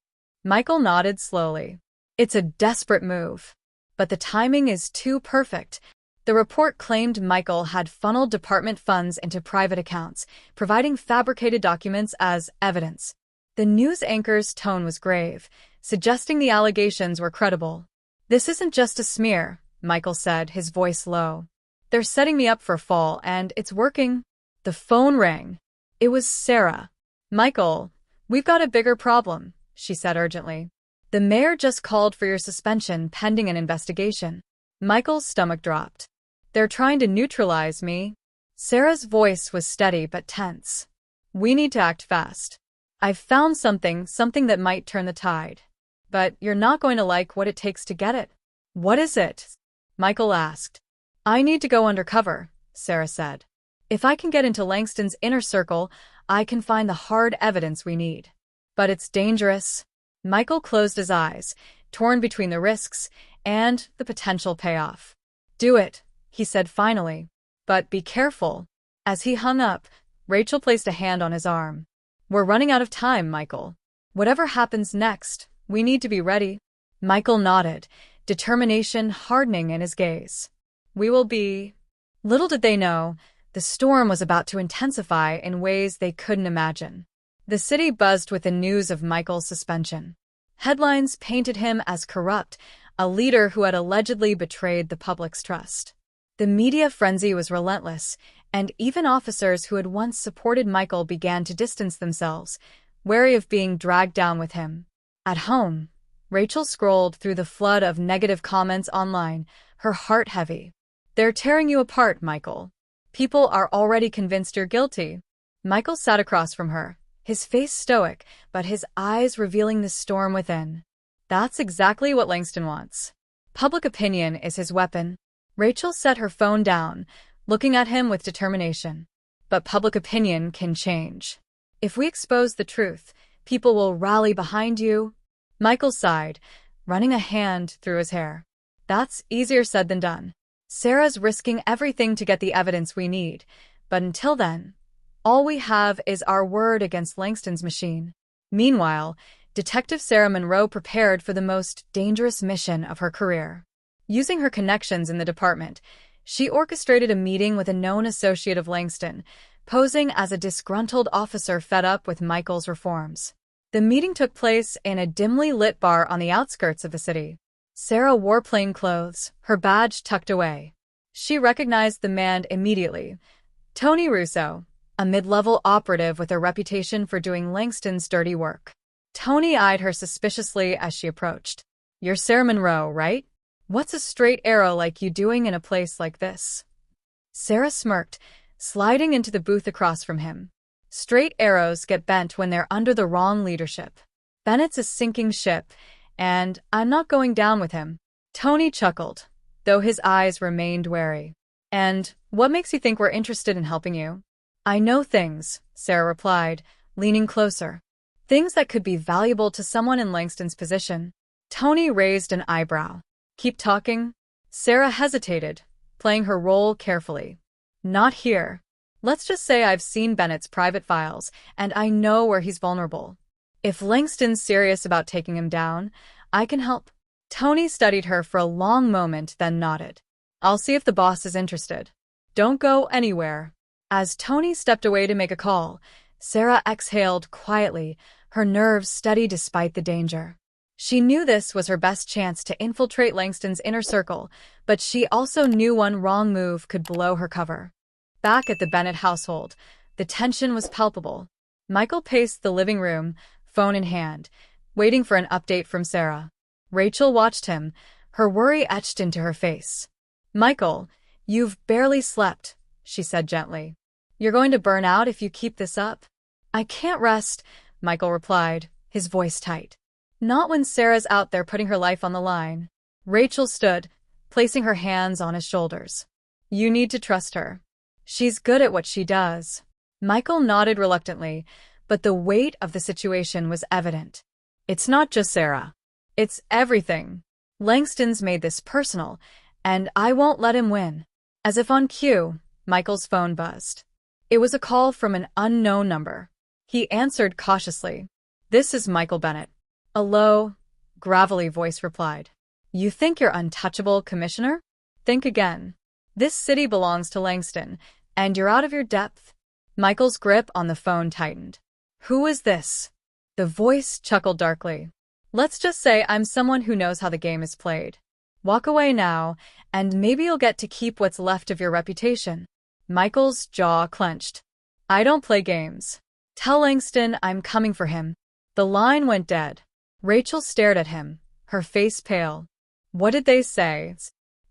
Michael nodded slowly. It's a desperate move. But the timing is too perfect. The report claimed Michael had funneled department funds into private accounts, providing fabricated documents as evidence. The news anchor's tone was grave, suggesting the allegations were credible. This isn't just a smear, Michael said, his voice low. They're setting me up for a fall, and it's working. The phone rang. It was Sarah. Michael, we've got a bigger problem, she said urgently. The mayor just called for your suspension pending an investigation. Michael's stomach dropped. They're trying to neutralize me. Sarah's voice was steady but tense. We need to act fast. I've found something that might turn the tide. But you're not going to like what it takes to get it. What is it? Michael asked. I need to go undercover, Sarah said. If I can get into Langston's inner circle, I can find the hard evidence we need. But it's dangerous. Michael closed his eyes, torn between the risks and the potential payoff. Do it, he said finally. But be careful. As he hung up, Rachel placed a hand on his arm. We're running out of time, Michael. Whatever happens next, we need to be ready. Michael nodded, determination hardening in his gaze. We will be. Little did they know, the storm was about to intensify in ways they couldn't imagine. The city buzzed with the news of Michael's suspension. Headlines painted him as corrupt, a leader who had allegedly betrayed the public's trust. The media frenzy was relentless, and even officers who had once supported Michael began to distance themselves, wary of being dragged down with him. At home, Rachel scrolled through the flood of negative comments online, her heart heavy. They're tearing you apart, Michael. People are already convinced you're guilty. Michael sat across from her, his face stoic, but his eyes revealing the storm within. That's exactly what Langston wants. Public opinion is his weapon. Rachel set her phone down, looking at him with determination. But public opinion can change. If we expose the truth, people will rally behind you. Michael sighed, running a hand through his hair. That's easier said than done. Sarah's risking everything to get the evidence we need, but until then, all we have is our word against Langston's machine. Meanwhile, Detective Sarah Monroe prepared for the most dangerous mission of her career. Using her connections in the department, she orchestrated a meeting with a known associate of Langston, posing as a disgruntled officer fed up with Michael's reforms. The meeting took place in a dimly lit bar on the outskirts of the city. Sarah wore plain clothes, her badge tucked away. She recognized the man immediately. Tony Russo, a mid-level operative with a reputation for doing Langston's dirty work. Tony eyed her suspiciously as she approached. You're Sarah Monroe, right? What's a straight arrow like you doing in a place like this? Sarah smirked, sliding into the booth across from him. Straight arrows get bent when they're under the wrong leadership. Bennett's a sinking ship, and I'm not going down with him. Tony chuckled, though his eyes remained wary. And what makes you think we're interested in helping you? I know things, Sarah replied, leaning closer. Things that could be valuable to someone in Langston's position. Tony raised an eyebrow. Keep talking? Sarah hesitated, playing her role carefully. Not here. Let's just say I've seen Bennett's private files, and I know where he's vulnerable. If Langston's serious about taking him down, I can help. Tony studied her for a long moment, then nodded. I'll see if the boss is interested. Don't go anywhere. As Tony stepped away to make a call, Sarah exhaled quietly, her nerves steady despite the danger. She knew this was her best chance to infiltrate Langston's inner circle, but she also knew one wrong move could blow her cover. Back at the Bennett household, the tension was palpable. Michael paced the living room, phone in hand, waiting for an update from Sarah. Rachel watched him, her worry etched into her face. Michael, you've barely slept, she said gently. You're going to burn out if you keep this up. I can't rest, Michael replied, his voice tight. Not when Sarah's out there putting her life on the line. Rachel stood, placing her hands on his shoulders. You need to trust her. She's good at what she does. Michael nodded reluctantly, but the weight of the situation was evident. It's not just Sarah. It's everything. Langston's made this personal, and I won't let him win. As if on cue, Michael's phone buzzed. It was a call from an unknown number. He answered cautiously. This is Michael Bennett. A low, gravelly voice replied. You think you're untouchable, Commissioner? Think again. This city belongs to Langston, and you're out of your depth. Michael's grip on the phone tightened. Who is this? The voice chuckled darkly. Let's just say I'm someone who knows how the game is played. Walk away now, and maybe you'll get to keep what's left of your reputation. Michael's jaw clenched. I don't play games. Tell Langston I'm coming for him. The line went dead. Rachel stared at him, her face pale. What did they say?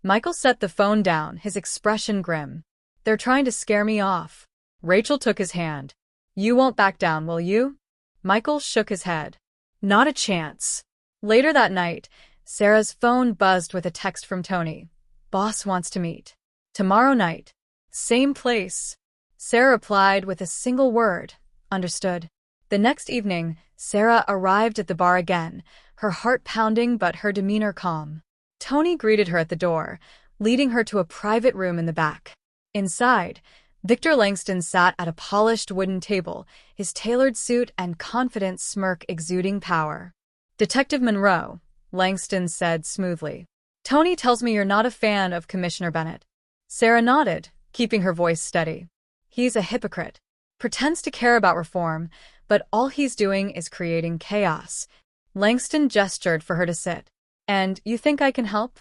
Michael set the phone down, his expression grim. They're trying to scare me off. Rachel took his hand. You won't back down, will you? Michael shook his head. Not a chance. Later that night, Sarah's phone buzzed with a text from Tony. Boss wants to meet. Tomorrow night. Same place. Sarah replied with a single word. Understood. The next evening, Sarah arrived at the bar again, her heart pounding but her demeanor calm. Tony greeted her at the door, leading her to a private room in the back. Inside, Victor Langston sat at a polished wooden table, his tailored suit and confident smirk exuding power. Detective Monroe, Langston said smoothly. Tony tells me you're not a fan of Commissioner Bennett. Sarah nodded, keeping her voice steady. He's a hypocrite. Pretends to care about reform, but all he's doing is creating chaos. Langston gestured for her to sit. And you think I can help?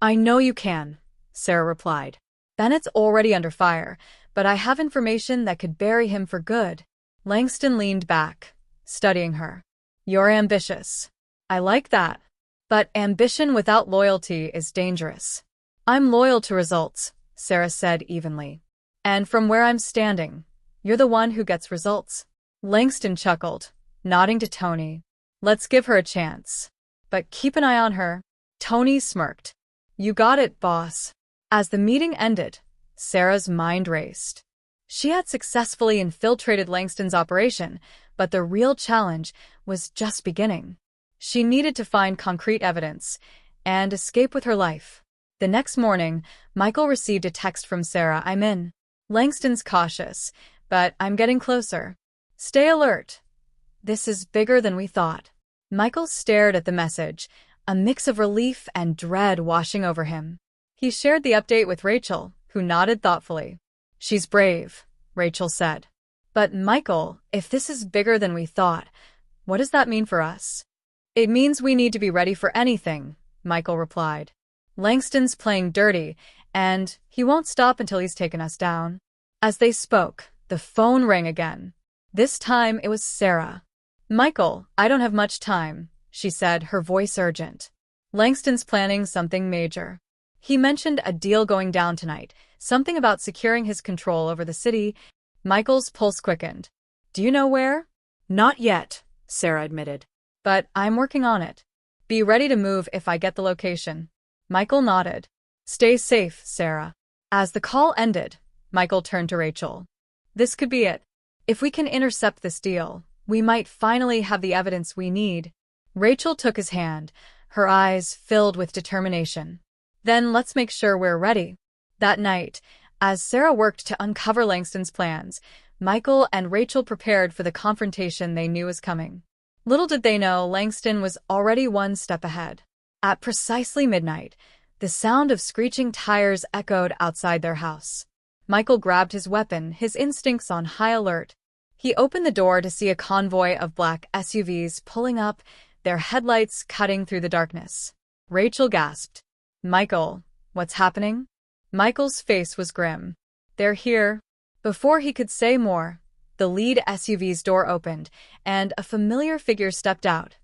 I know you can, Sarah replied. Bennett's already under fire, but I have information that could bury him for good. Langston leaned back, studying her. You're ambitious. I like that. But ambition without loyalty is dangerous. I'm loyal to results, Sarah said evenly. And from where I'm standing, you're the one who gets results. Langston chuckled, nodding to Tony. Let's give her a chance. But keep an eye on her. Tony smirked. You got it, boss. As the meeting ended, Sarah's mind raced. She had successfully infiltrated Langston's operation, but the real challenge was just beginning. She needed to find concrete evidence and escape with her life. The next morning, Michael received a text from Sarah. I'm in. Langston's cautious, but I'm getting closer. Stay alert. This is bigger than we thought. Michael stared at the message, a mix of relief and dread washing over him. He shared the update with Rachel, who nodded thoughtfully. She's brave, Rachel said. But Michael, if this is bigger than we thought, what does that mean for us? It means we need to be ready for anything, Michael replied. Langston's playing dirty, and he won't stop until he's taken us down. As they spoke, the phone rang again. This time it was Sarah. Michael, I don't have much time, she said, her voice urgent. Langston's planning something major. He mentioned a deal going down tonight, something about securing his control over the city. Michael's pulse quickened. Do you know where? Not yet, Sarah admitted. But I'm working on it. Be ready to move if I get the location. Michael nodded. Stay safe, Sarah. As the call ended, Michael turned to Rachel. This could be it. If we can intercept this deal, we might finally have the evidence we need. Rachel took his hand, her eyes filled with determination. Then let's make sure we're ready. That night, as Sarah worked to uncover Langston's plans, Michael and Rachel prepared for the confrontation they knew was coming. Little did they know Langston was already one step ahead. At precisely midnight, the sound of screeching tires echoed outside their house. Michael grabbed his weapon, his instincts on high alert. He opened the door to see a convoy of black SUVs pulling up, their headlights cutting through the darkness. Rachel gasped. "Michael, what's happening?" Michael's face was grim. "They're here." Before he could say more, the lead SUV's door opened, and a familiar figure stepped out.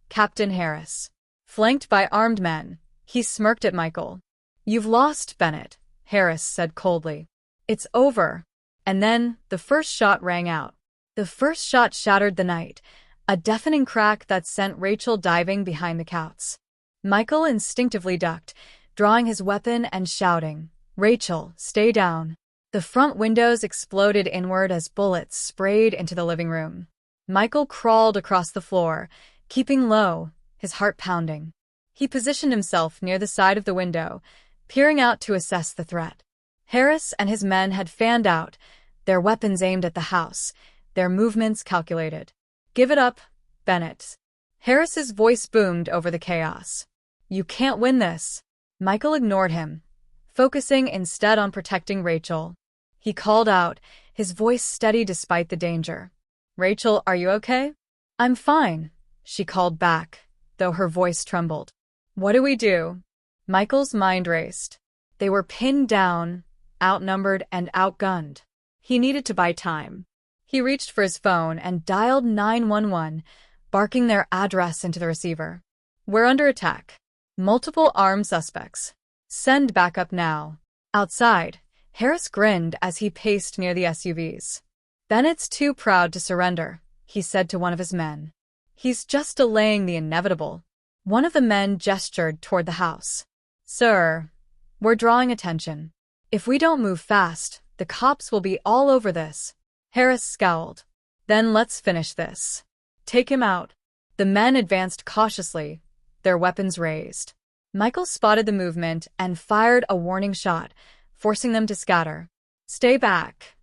Captain Harris. Flanked by armed men, he smirked at Michael. "You've lost, Bennett," Harris said coldly. "It's over." And then the first shot rang out. The first shot shattered the night, a deafening crack that sent Rachel diving behind the couch. Michael instinctively ducked, drawing his weapon and shouting, "Rachel, stay down." The front windows exploded inward as bullets sprayed into the living room. Michael crawled across the floor, keeping low, his heart pounding. He positioned himself near the side of the window, peering out to assess the threat. Harris and his men had fanned out, their weapons aimed at the house, their movements calculated. "Give it up, Bennett." Harris's voice boomed over the chaos. "You can't win this." Michael ignored him, focusing instead on protecting Rachel. He called out, his voice steady despite the danger. "Rachel, are you okay?" "I'm fine," she called back, though her voice trembled. "What do we do?" Michael's mind raced. They were pinned down, outnumbered and outgunned. He needed to buy time. He reached for his phone and dialed 911, barking their address into the receiver. "We're under attack. Multiple armed suspects. Send backup now." Outside, Harris grinned as he paced near the SUVs. "Bennett's too proud to surrender," he said to one of his men. "He's just delaying the inevitable." One of the men gestured toward the house. "Sir, we're drawing attention. If we don't move fast, the cops will be all over this." Harris scowled. "Then let's finish this. Take him out." The men advanced cautiously, their weapons raised. Michael spotted the movement and fired a warning shot, forcing them to scatter. "Stay back,"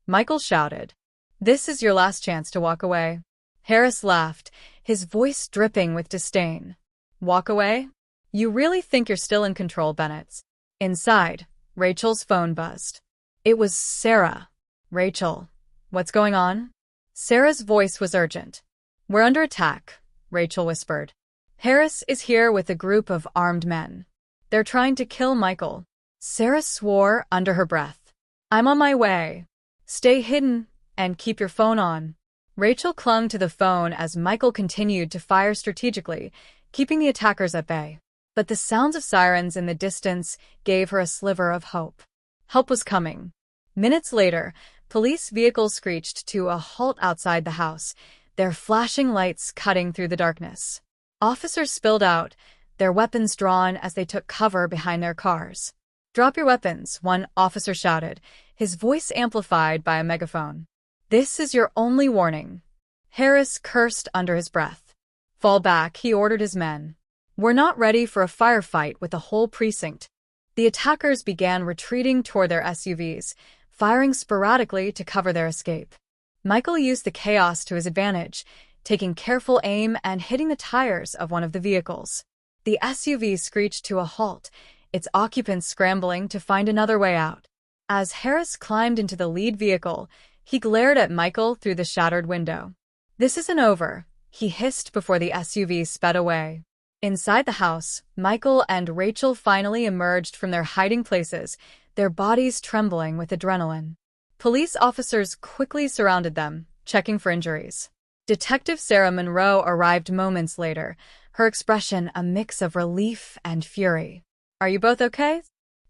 Michael shouted. "This is your last chance to walk away." Harris laughed, his voice dripping with disdain. "Walk away? You really think you're still in control, Bennett?" Inside, Rachel's phone buzzed. It was Sarah. "Rachel, what's going on?" Sarah's voice was urgent. "We're under attack," Rachel whispered. "Harris is here with a group of armed men. They're trying to kill Michael." Sarah swore under her breath. "I'm on my way. Stay hidden and keep your phone on." Rachel clung to the phone as Michael continued to fire strategically, keeping the attackers at bay. But the sounds of sirens in the distance gave her a sliver of hope. Help was coming. Minutes later, police vehicles screeched to a halt outside the house, their flashing lights cutting through the darkness. Officers spilled out, their weapons drawn as they took cover behind their cars. "Drop your weapons," one officer shouted, his voice amplified by a megaphone. "This is your only warning." Harris cursed under his breath. "Fall back," he ordered his men. "We're not ready for a firefight with the whole precinct." The attackers began retreating toward their SUVs, firing sporadically to cover their escape. Michael used the chaos to his advantage, taking careful aim and hitting the tires of one of the vehicles. The SUV screeched to a halt, its occupants scrambling to find another way out. As Harris climbed into the lead vehicle, he glared at Michael through the shattered window. "This isn't over," he hissed before the SUV sped away. Inside the house, Michael and Rachel finally emerged from their hiding places, their bodies trembling with adrenaline. Police officers quickly surrounded them, checking for injuries. Detective Sarah Monroe arrived moments later, her expression a mix of relief and fury. "Are you both okay?"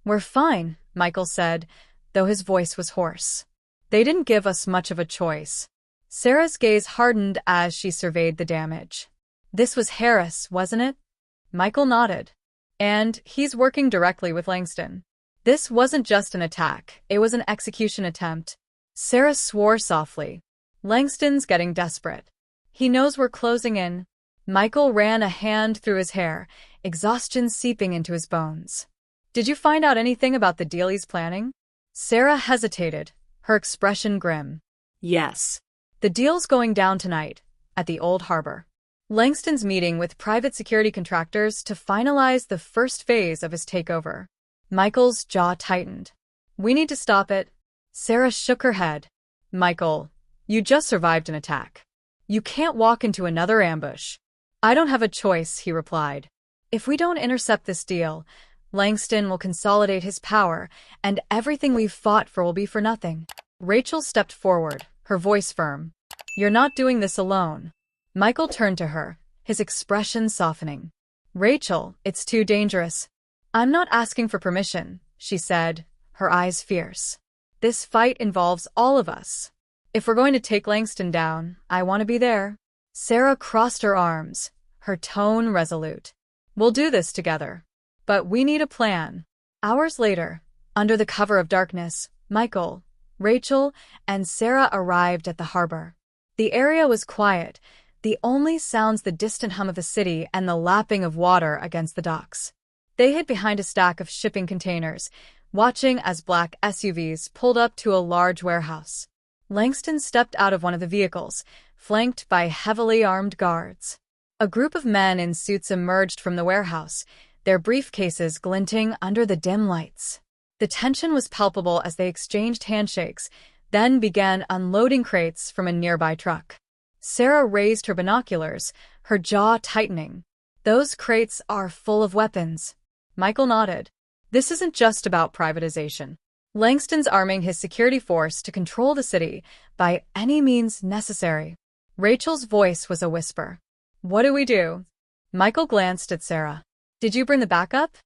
"We're fine," Michael said, though his voice was hoarse. "They didn't give us much of a choice." Sarah's gaze hardened as she surveyed the damage. "This was Harris, wasn't it?" Michael nodded. "And he's working directly with Langston." "This wasn't just an attack, it was an execution attempt." Sarah swore softly. "Langston's getting desperate. He knows we're closing in." Michael ran a hand through his hair, exhaustion seeping into his bones. "Did you find out anything about the deal he's planning?" Sarah hesitated, her expression grim. "Yes. The deal's going down tonight, at the Old Harbor." Langston's meeting with private security contractors to finalize the first phase of his takeover. Michael's jaw tightened. We need to stop it. Sarah shook her head. Michael, you just survived an attack. You can't walk into another ambush. I don't have a choice, he replied. If we don't intercept this deal, Langston will consolidate his power, and everything we've fought for will be for nothing. Rachel stepped forward, her voice firm. You're not doing this alone. Michael turned to her, his expression softening. Rachel, it's too dangerous. I'm not asking for permission, she said, her eyes fierce. This fight involves all of us. If we're going to take Langston down, I want to be there. Sarah crossed her arms, her tone resolute. We'll do this together. But we need a plan. Hours later, under the cover of darkness, Michael, Rachel, and Sarah arrived at the harbor. The area was quiet, the only sounds the distant hum of the city and the lapping of water against the docks. They hid behind a stack of shipping containers, watching as black SUVs pulled up to a large warehouse. Langston stepped out of one of the vehicles, flanked by heavily armed guards. A group of men in suits emerged from the warehouse, their briefcases glinting under the dim lights. The tension was palpable as they exchanged handshakes, then began unloading crates from a nearby truck. Sarah raised her binoculars, her jaw tightening. Those crates are full of weapons. Michael nodded. This isn't just about privatization. Langston's arming his security force to control the city by any means necessary. Rachel's voice was a whisper. What do we do? Michael glanced at Sarah. Did you bring the backup?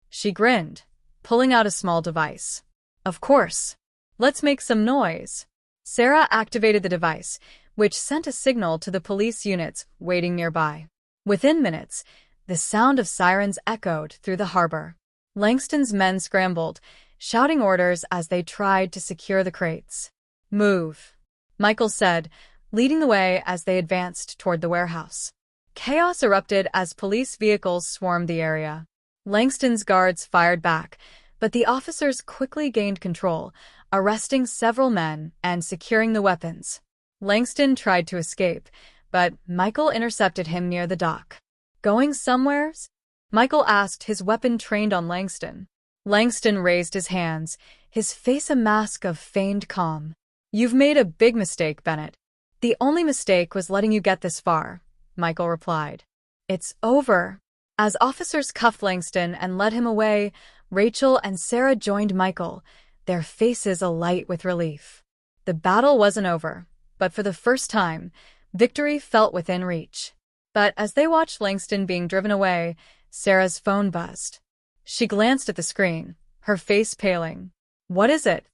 She grinned, pulling out a small device. Of course. Let's make some noise. Sarah activated the device, which sent a signal to the police units waiting nearby. Within minutes, the sound of sirens echoed through the harbor. Langston's men scrambled, shouting orders as they tried to secure the crates. Move, Michael said, leading the way as they advanced toward the warehouse. Chaos erupted as police vehicles swarmed the area. Langston's guards fired back, but the officers quickly gained control, arresting several men and securing the weapons. Langston tried to escape, but Michael intercepted him near the dock. Going somewheres? Michael asked, his weapon trained on Langston. Langston raised his hands, his face a mask of feigned calm. You've made a big mistake, Bennett. The only mistake was letting you get this far, Michael replied. It's over. As officers cuffed Langston and led him away, Rachel and Sarah joined Michael, their faces alight with relief. The battle wasn't over, but for the first time, victory felt within reach. But as they watched Langston being driven away, Sarah's phone buzzed. She glanced at the screen, her face paling. What is it?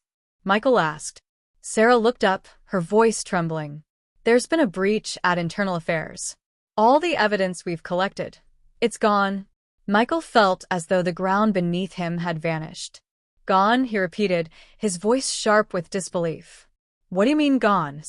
Michael asked. Sarah looked up, her voice trembling. There's been a breach at Internal Affairs. All the evidence we've collected. It's gone. Michael felt as though the ground beneath him had vanished. Gone, he repeated, his voice sharp with disbelief. What do you mean gone?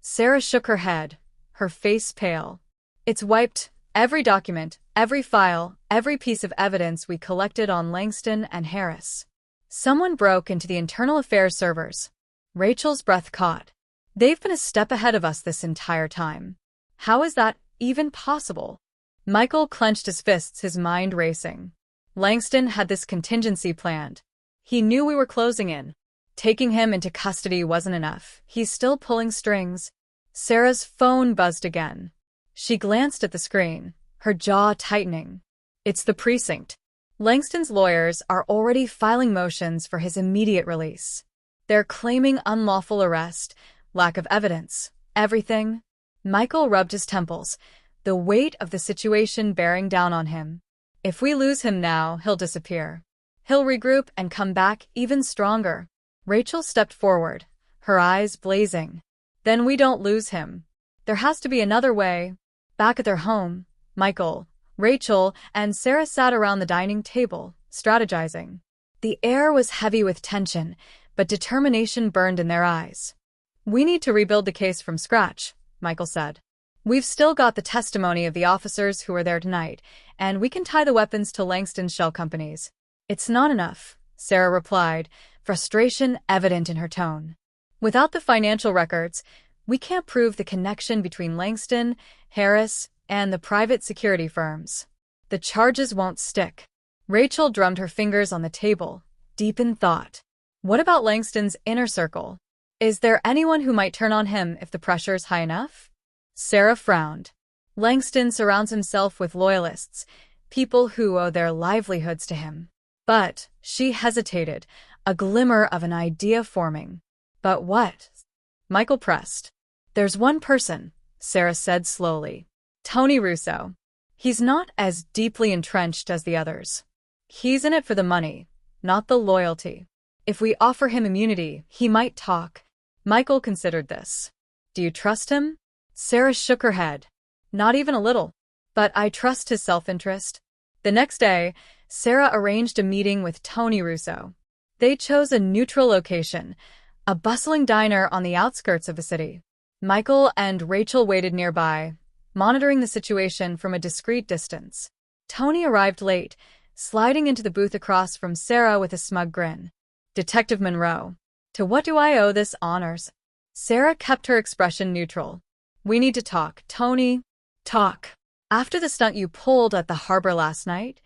Sarah shook her head, her face pale. It's wiped. Every document, every file, every piece of evidence we collected on Langston and Harris. Someone broke into the Internal Affairs servers. Rachel's breath caught. They've been a step ahead of us this entire time. How is that even possible? Michael clenched his fists, his mind racing. Langston had this contingency planned. He knew we were closing in. Taking him into custody wasn't enough. He's still pulling strings. Sarah's phone buzzed again. She glanced at the screen, her jaw tightening. It's the precinct. Langston's lawyers are already filing motions for his immediate release. They're claiming unlawful arrest, lack of evidence, everything. Michael rubbed his temples, the weight of the situation bearing down on him. If we lose him now, he'll disappear. He'll regroup and come back even stronger. Rachel stepped forward, her eyes blazing. Then we don't lose him. There has to be another way. Back at their home, Michael, Rachel, and Sarah sat around the dining table, strategizing. The air was heavy with tension, but determination burned in their eyes. We need to rebuild the case from scratch, Michael said. We've still got the testimony of the officers who were there tonight, and we can tie the weapons to Langston's shell companies. It's not enough, Sarah replied, frustration evident in her tone. Without the financial records, we can't prove the connection between Langston, Harris, and the private security firms. The charges won't stick. Rachel drummed her fingers on the table, deep in thought. What about Langston's inner circle? Is there anyone who might turn on him if the pressure's high enough? Sarah frowned. Langston surrounds himself with loyalists, people who owe their livelihoods to him. But she hesitated, a glimmer of an idea forming. But what? Michael pressed. There's one person, Sarah said slowly. Tony Russo. He's not as deeply entrenched as the others. He's in it for the money, not the loyalty. If we offer him immunity, he might talk. Michael considered this. Do you trust him? Sarah shook her head. Not even a little. But I trust his self-interest. The next day, Sarah arranged a meeting with Tony Russo. They chose a neutral location, a bustling diner on the outskirts of the city. Michael and Rachel waited nearby, monitoring the situation from a discreet distance. Tony arrived late, sliding into the booth across from Sarah with a smug grin. Detective Monroe. To what do I owe this honors? Sarah kept her expression neutral. We need to talk, Tony. Talk. After the stunt you pulled at the harbor last night?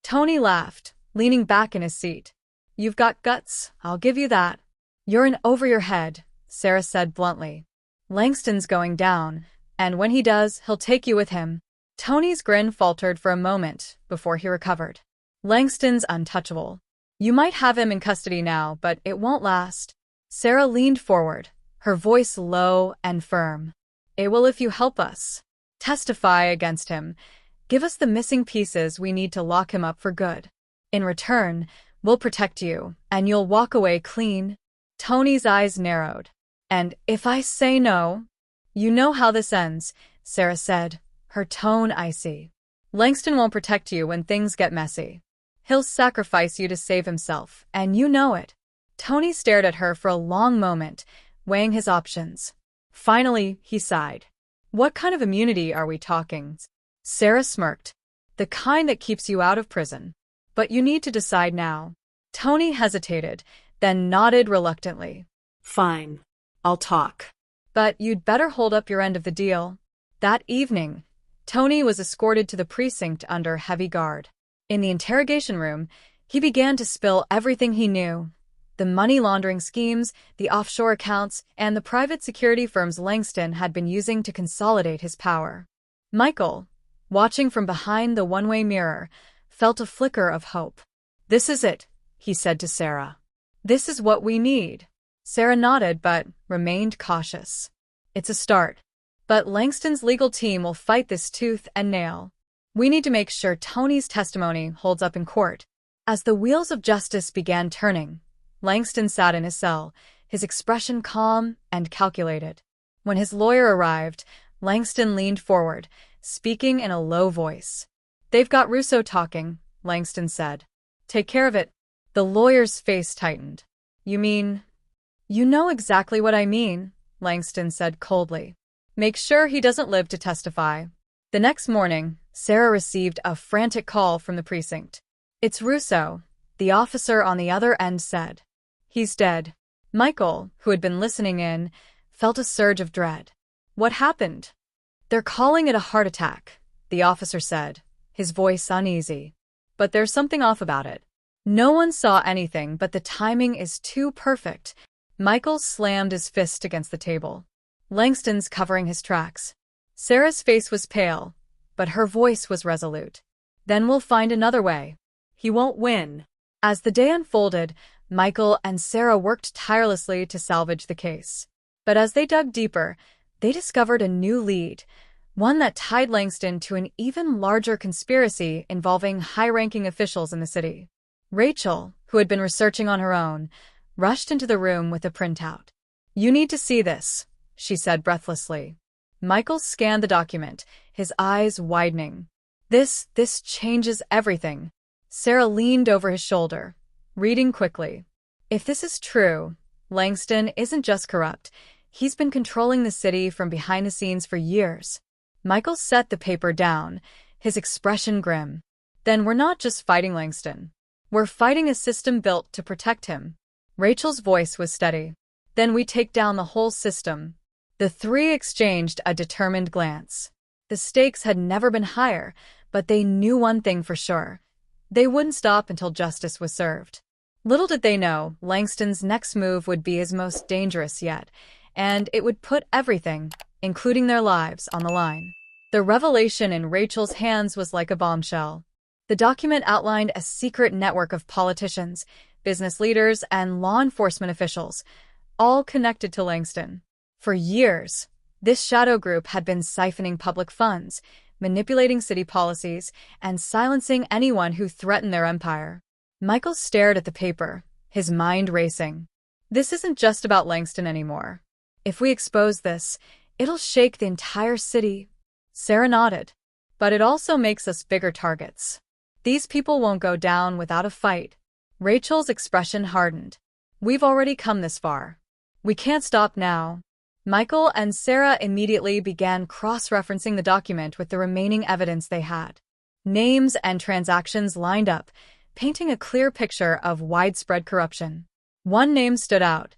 Tony laughed, leaning back in his seat. You've got guts, I'll give you that. You're in over your head, Sarah said bluntly. Langston's going down, and when he does, he'll take you with him. Tony's grin faltered for a moment before he recovered. Langston's untouchable. You might have him in custody now, but it won't last. Sarah leaned forward, her voice low and firm. It will if you help us. Testify against him. Give us the missing pieces we need to lock him up for good. In return, we'll protect you, and you'll walk away clean. Tony's eyes narrowed. And if I say no? You know how this ends, Sarah said, her tone icy. Langston won't protect you when things get messy. He'll sacrifice you to save himself, and you know it. Tony stared at her for a long moment, weighing his options. Finally, he sighed. What kind of immunity are we talking? Sarah smirked. The kind that keeps you out of prison. But you need to decide now. Tony hesitated, then nodded reluctantly. Fine. I'll talk. But you'd better hold up your end of the deal. That evening, Tony was escorted to the precinct under heavy guard. In the interrogation room, he began to spill everything he knew. The money laundering schemes, the offshore accounts, and the private security firms Langston had been using to consolidate his power. Michael, watching from behind the one-way mirror, felt a flicker of hope. This is it, he said to Sarah. This is what we need. Sarah nodded but remained cautious. It's a start. But Langston's legal team will fight this tooth and nail. We need to make sure Tony's testimony holds up in court. As the wheels of justice began turning, Langston sat in his cell, his expression calm and calculated. When his lawyer arrived, Langston leaned forward, speaking in a low voice. They've got Russo talking, Langston said. Take care of it. The lawyer's face tightened. You mean? You know exactly what I mean, Langston said coldly. Make sure he doesn't live to testify. The next morning, Sarah received a frantic call from the precinct. It's Russo, the officer on the other end said. He's dead. Michael, who had been listening in, felt a surge of dread. What happened? They're calling it a heart attack, the officer said, his voice uneasy. But there's something off about it. No one saw anything, but the timing is too perfect. Michael slammed his fist against the table. Langston's covering his tracks. Sarah's face was pale, but her voice was resolute. Then we'll find another way. He won't win. As the day unfolded, Michael and Sarah worked tirelessly to salvage the case. But as they dug deeper, they discovered a new lead, one that tied Langston to an even larger conspiracy involving high-ranking officials in the city. Rachel, who had been researching on her own, rushed into the room with a printout. You need to see this, she said breathlessly. Michael scanned the document, his eyes widening. This changes everything. Sarah leaned over his shoulder, reading quickly. If this is true, Langston isn't just corrupt. He's been controlling the city from behind the scenes for years. Michael set the paper down, his expression grim. Then we're not just fighting Langston. We're fighting a system built to protect him. Rachel's voice was steady. Then we take down the whole system. The three exchanged a determined glance. The stakes had never been higher, but they knew one thing for sure. They wouldn't stop until justice was served. Little did they know, Langston's next move would be his most dangerous yet, and it would put everything, including their lives, on the line. The revelation in Rachel's hands was like a bombshell. The document outlined a secret network of politicians, business leaders, and law enforcement officials, all connected to Langston. For years, this shadow group had been siphoning public funds, manipulating city policies, and silencing anyone who threatened their empire. Michael stared at the paper, his mind racing. This isn't just about Langston anymore. If we expose this, it'll shake the entire city. Sarah nodded. But it also makes us bigger targets. These people won't go down without a fight. Rachel's expression hardened. We've already come this far. We can't stop now. Michael and Sarah immediately began cross-referencing the document with the remaining evidence they had. Names and transactions lined up, painting a clear picture of widespread corruption. One name stood out: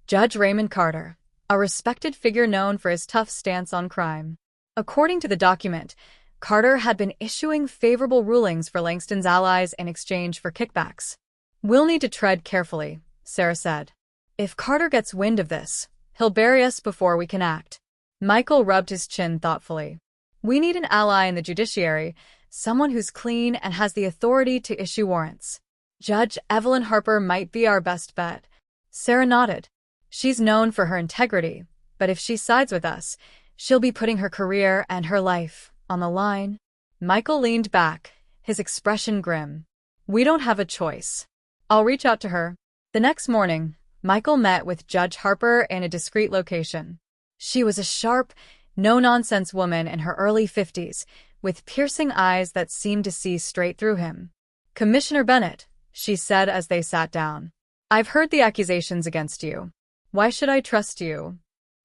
Judge Raymond Carter, a respected figure known for his tough stance on crime. According to the document, Carter had been issuing favorable rulings for Langston's allies in exchange for kickbacks. "We'll need to tread carefully," Sarah said. "If Carter gets wind of this, he'll bury us before we can act." Michael rubbed his chin thoughtfully. "We need an ally in the judiciary, someone who's clean and has the authority to issue warrants. Judge Evelyn Harper might be our best bet." Sarah nodded. "She's known for her integrity, but if she sides with us, she'll be putting her career and her life on the line." Michael leaned back, his expression grim. "We don't have a choice. I'll reach out to her." The next morning, Michael met with Judge Harper in a discreet location. She was a sharp, no-nonsense woman in her early 50s, with piercing eyes that seemed to see straight through him. "Commissioner Bennett," she said as they sat down, "I've heard the accusations against you. Why should I trust you?"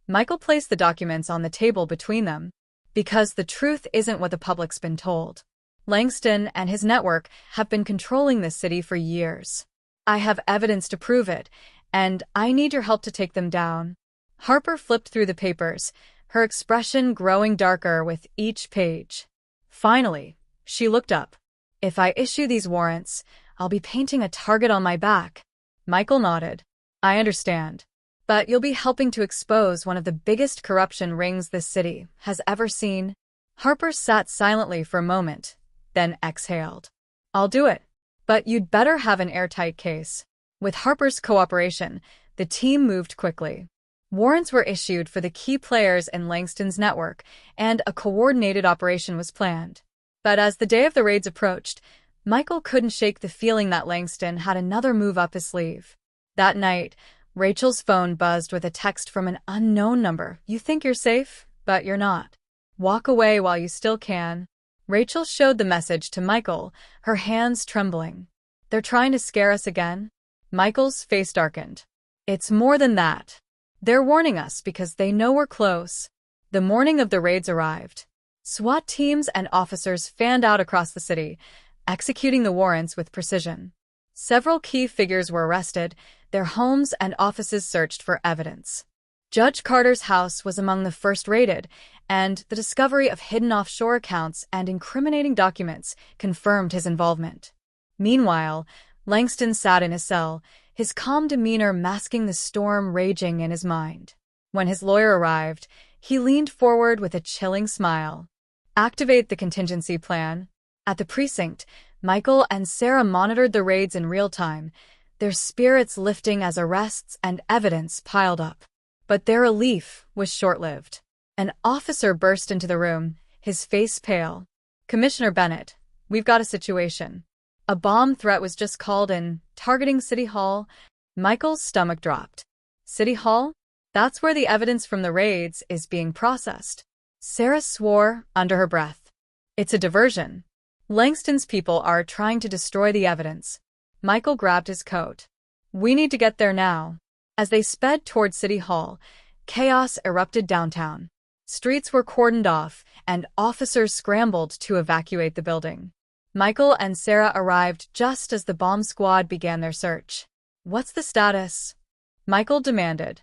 Michael placed the documents on the table between them. "Because the truth isn't what the public's been told. Langston and his network have been controlling this city for years. I have evidence to prove it, and I need your help to take them down." Harper flipped through the papers, her expression growing darker with each page. Finally, she looked up. "If I issue these warrants, I'll be painting a target on my back." Michael nodded. "I understand. But you'll be helping to expose one of the biggest corruption rings this city has ever seen." Harper sat silently for a moment, then exhaled. "I'll do it. But you'd better have an airtight case." With Harper's cooperation, the team moved quickly. Warrants were issued for the key players in Langston's network, and a coordinated operation was planned. But as the day of the raids approached, Michael couldn't shake the feeling that Langston had another move up his sleeve. That night, Rachel's phone buzzed with a text from an unknown number. "You think you're safe, but you're not. Walk away while you still can." Rachel showed the message to Michael, her hands trembling. "They're trying to scare us again?" Michael's face darkened. "It's more than that. They're warning us because they know we're close." The morning of the raids arrived. SWAT teams and officers fanned out across the city, executing the warrants with precision. Several key figures were arrested, their homes and offices searched for evidence. Judge Carter's house was among the first raided, and the discovery of hidden offshore accounts and incriminating documents confirmed his involvement. Meanwhile, Langston sat in his cell, his calm demeanor masking the storm raging in his mind. When his lawyer arrived, he leaned forward with a chilling smile. "Activate the contingency plan." At the precinct, Michael and Sarah monitored the raids in real time, their spirits lifting as arrests and evidence piled up. But their relief was short-lived. An officer burst into the room, his face pale. "Commissioner Bennett, we've got a situation. A bomb threat was just called in, targeting City Hall." Michael's stomach dropped. "City Hall? That's where the evidence from the raids is being processed." Sarah swore under her breath. "It's a diversion. Langston's people are trying to destroy the evidence." Michael grabbed his coat. "We need to get there now." As they sped toward City Hall, chaos erupted downtown. Streets were cordoned off, and officers scrambled to evacuate the building. Michael and Sarah arrived just as the bomb squad began their search. "What's the status?" Michael demanded.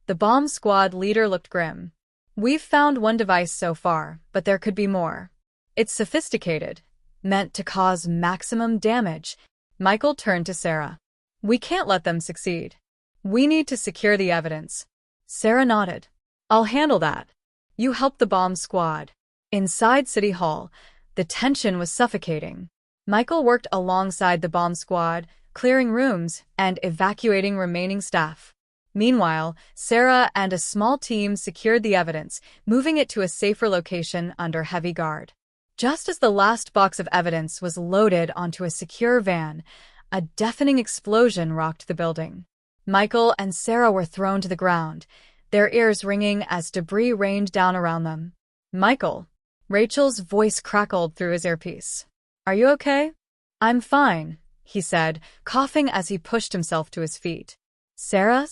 The bomb squad leader looked grim. We've found one device so far, but there could be more. It's sophisticated, meant to cause maximum damage. Michael turned to Sarah. We can't let them succeed. We need to secure the evidence. Sarah nodded. I'll handle that. You help the bomb squad. Inside City Hall, the tension was suffocating. Michael worked alongside the bomb squad, clearing rooms and evacuating remaining staff. Meanwhile, Sarah and a small team secured the evidence, moving it to a safer location under heavy guard. Just as the last box of evidence was loaded onto a secure van, a deafening explosion rocked the building. Michael and Sarah were thrown to the ground, their ears ringing as debris rained down around them. Michael. Rachel's voice crackled through his earpiece. Are you okay? I'm fine, he said, coughing as he pushed himself to his feet. Sarah?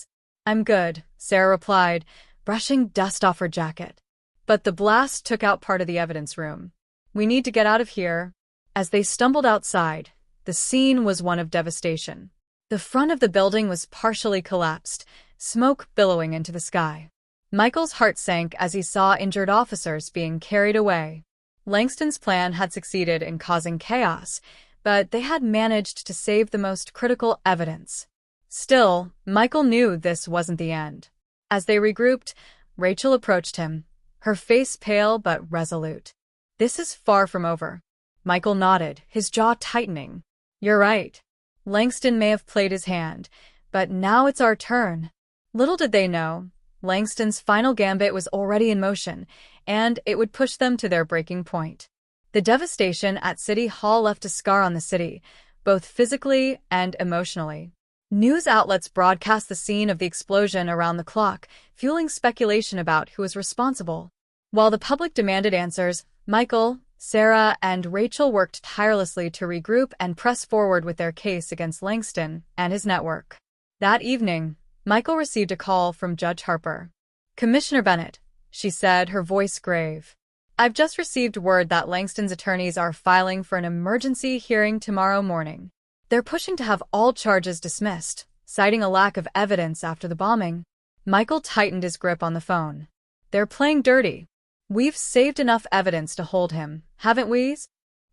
I'm good, Sarah replied, brushing dust off her jacket. But the blast took out part of the evidence room. We need to get out of here. As they stumbled outside, the scene was one of devastation. The front of the building was partially collapsed, smoke billowing into the sky. Michael's heart sank as he saw injured officers being carried away. Langston's plan had succeeded in causing chaos, but they had managed to save the most critical evidence. Still, Michael knew this wasn't the end. As they regrouped, Rachel approached him, her face pale but resolute. This is far from over. Michael nodded, his jaw tightening. You're right. Langston may have played his hand, but now it's our turn. Little did they know, Langston's final gambit was already in motion, and it would push them to their breaking point. The devastation at City Hall left a scar on the city, both physically and emotionally. News outlets broadcast the scene of the explosion around the clock, fueling speculation about who was responsible. While the public demanded answers, Michael, Sarah, and Rachel worked tirelessly to regroup and press forward with their case against Langston and his network. That evening, Michael received a call from Judge Harper. Commissioner Bennett, she said, her voice grave. I've just received word that Langston's attorneys are filing for an emergency hearing tomorrow morning. They're pushing to have all charges dismissed, citing a lack of evidence after the bombing. Michael tightened his grip on the phone. They're playing dirty. We've saved enough evidence to hold him, haven't we?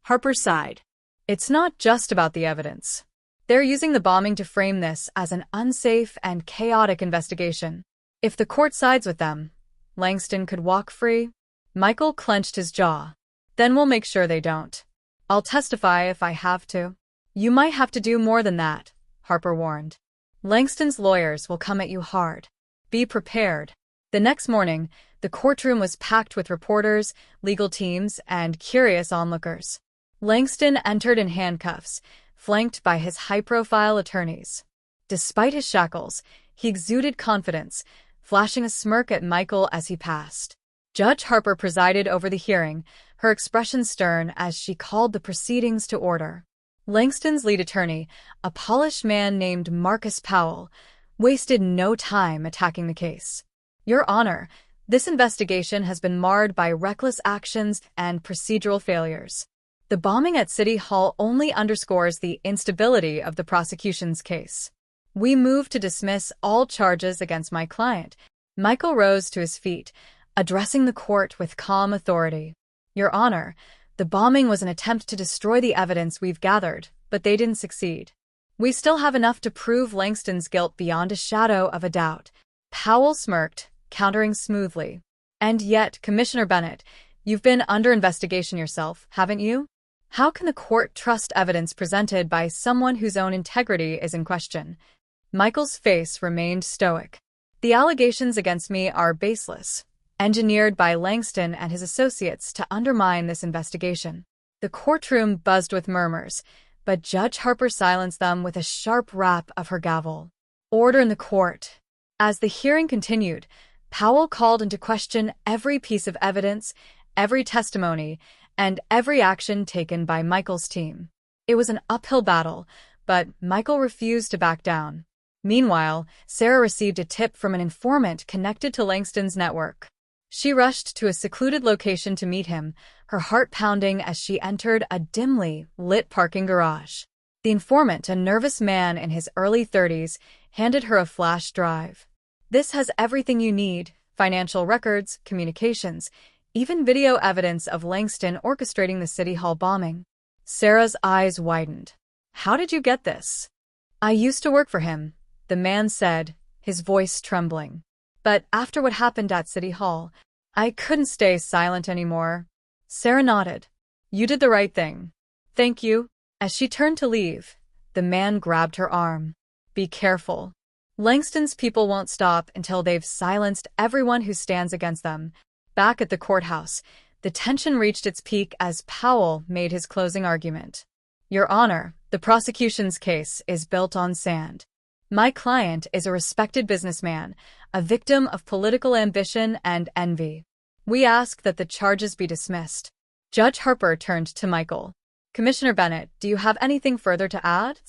Harper sighed. It's not just about the evidence. They're using the bombing to frame this as an unsafe and chaotic investigation. If the court sides with them, Langston could walk free. Michael clenched his jaw. Then we'll make sure they don't. I'll testify if I have to. You might have to do more than that, Harper warned. Langston's lawyers will come at you hard. Be prepared. The next morning, the courtroom was packed with reporters, legal teams, and curious onlookers. Langston entered in handcuffs, flanked by his high-profile attorneys. Despite his shackles, he exuded confidence, flashing a smirk at Michael as he passed. Judge Harper presided over the hearing, her expression stern as she called the proceedings to order. Langston's lead attorney, a polished man named Marcus Powell, wasted no time attacking the case. Your Honor, this investigation has been marred by reckless actions and procedural failures. The bombing at City Hall only underscores the instability of the prosecution's case. We move to dismiss all charges against my client. Michael rose to his feet, addressing the court with calm authority. Your Honor, the bombing was an attempt to destroy the evidence we've gathered, but they didn't succeed. We still have enough to prove Langston's guilt beyond a shadow of a doubt. Powell smirked, countering smoothly. And yet, Commissioner Bennett, you've been under investigation yourself, haven't you? How can the court trust evidence presented by someone whose own integrity is in question? Michael's face remained stoic. The allegations against me are baseless, engineered by Langston and his associates to undermine this investigation. The courtroom buzzed with murmurs, but Judge Harper silenced them with a sharp rap of her gavel. Order in the court. As the hearing continued, Powell called into question every piece of evidence, every testimony, and every action taken by Michael's team. It was an uphill battle, but Michael refused to back down. Meanwhile, Sarah received a tip from an informant connected to Langston's network. She rushed to a secluded location to meet him, her heart pounding as she entered a dimly lit parking garage. The informant, a nervous man in his early 30s, handed her a flash drive. This has everything you need, financial records, communications, even video evidence of Langston orchestrating the City Hall bombing. Sarah's eyes widened. How did you get this? I used to work for him, the man said, his voice trembling. But after what happened at City Hall, I couldn't stay silent anymore. Sarah nodded. You did the right thing. Thank you. As she turned to leave, the man grabbed her arm. Be careful. Langston's people won't stop until they've silenced everyone who stands against them. Back at the courthouse, the tension reached its peak as Powell made his closing argument. Your Honor, the prosecution's case is built on sand. My client is a respected businessman, a victim of political ambition and envy. We ask that the charges be dismissed. Judge Harper turned to Michael. Commissioner Bennett, do you have anything further to add?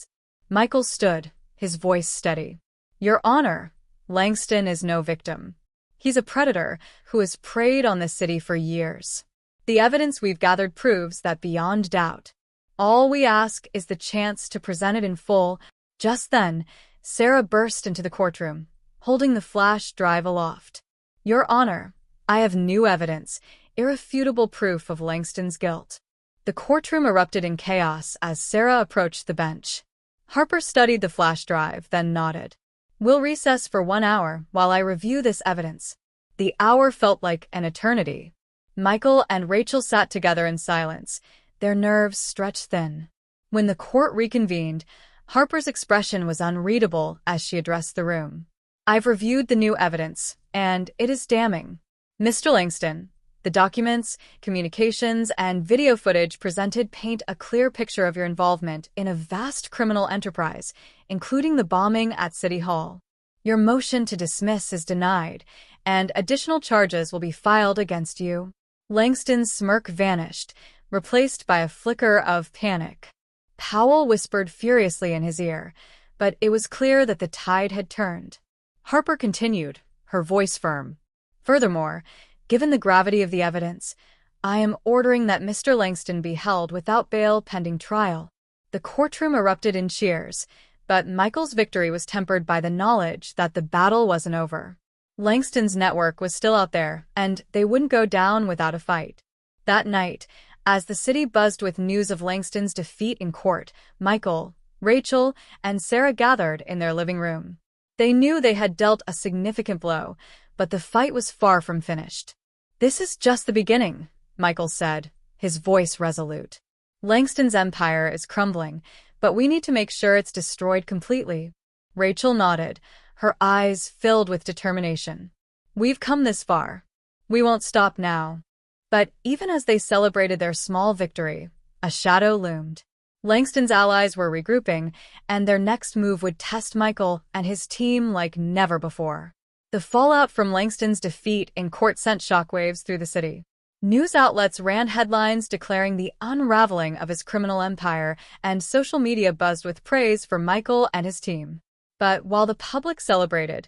Michael stood, his voice steady. Your Honor, Langston is no victim. He's a predator who has preyed on the city for years. The evidence we've gathered proves that beyond doubt. All we ask is the chance to present it in full. Just then, Sarah burst into the courtroom, holding the flash drive aloft. Your Honor, I have new evidence, irrefutable proof of Langston's guilt. The courtroom erupted in chaos as Sarah approached the bench. Harper studied the flash drive, then nodded. We'll recess for 1 hour while I review this evidence. The hour felt like an eternity. Michael and Rachel sat together in silence, their nerves stretched thin. When the court reconvened, Harper's expression was unreadable as she addressed the room. I've reviewed the new evidence, and it is damning. Mr. Langston, the documents, communications, and video footage presented paint a clear picture of your involvement in a vast criminal enterprise, including the bombing at City Hall. Your motion to dismiss is denied, and additional charges will be filed against you. Langston's smirk vanished, replaced by a flicker of panic. Powell whispered furiously in his ear, but it was clear that the tide had turned. Harper continued, her voice firm. Furthermore, given the gravity of the evidence, I am ordering that Mr. Langston be held without bail pending trial. The courtroom erupted in cheers, but Michael's victory was tempered by the knowledge that the battle wasn't over. Langston's network was still out there, and they wouldn't go down without a fight. That night, as the city buzzed with news of Langston's defeat in court, Michael, Rachel, and Sarah gathered in their living room. They knew they had dealt a significant blow, but the fight was far from finished. This is just the beginning, Michael said, his voice resolute. Langston's empire is crumbling, but we need to make sure it's destroyed completely. Rachel nodded, her eyes filled with determination. We've come this far. We won't stop now. But even as they celebrated their small victory, a shadow loomed. Langston's allies were regrouping, and their next move would test Michael and his team like never before. The fallout from Langston's defeat in court sent shockwaves through the city. News outlets ran headlines declaring the unraveling of his criminal empire, and social media buzzed with praise for Michael and his team. But while the public celebrated,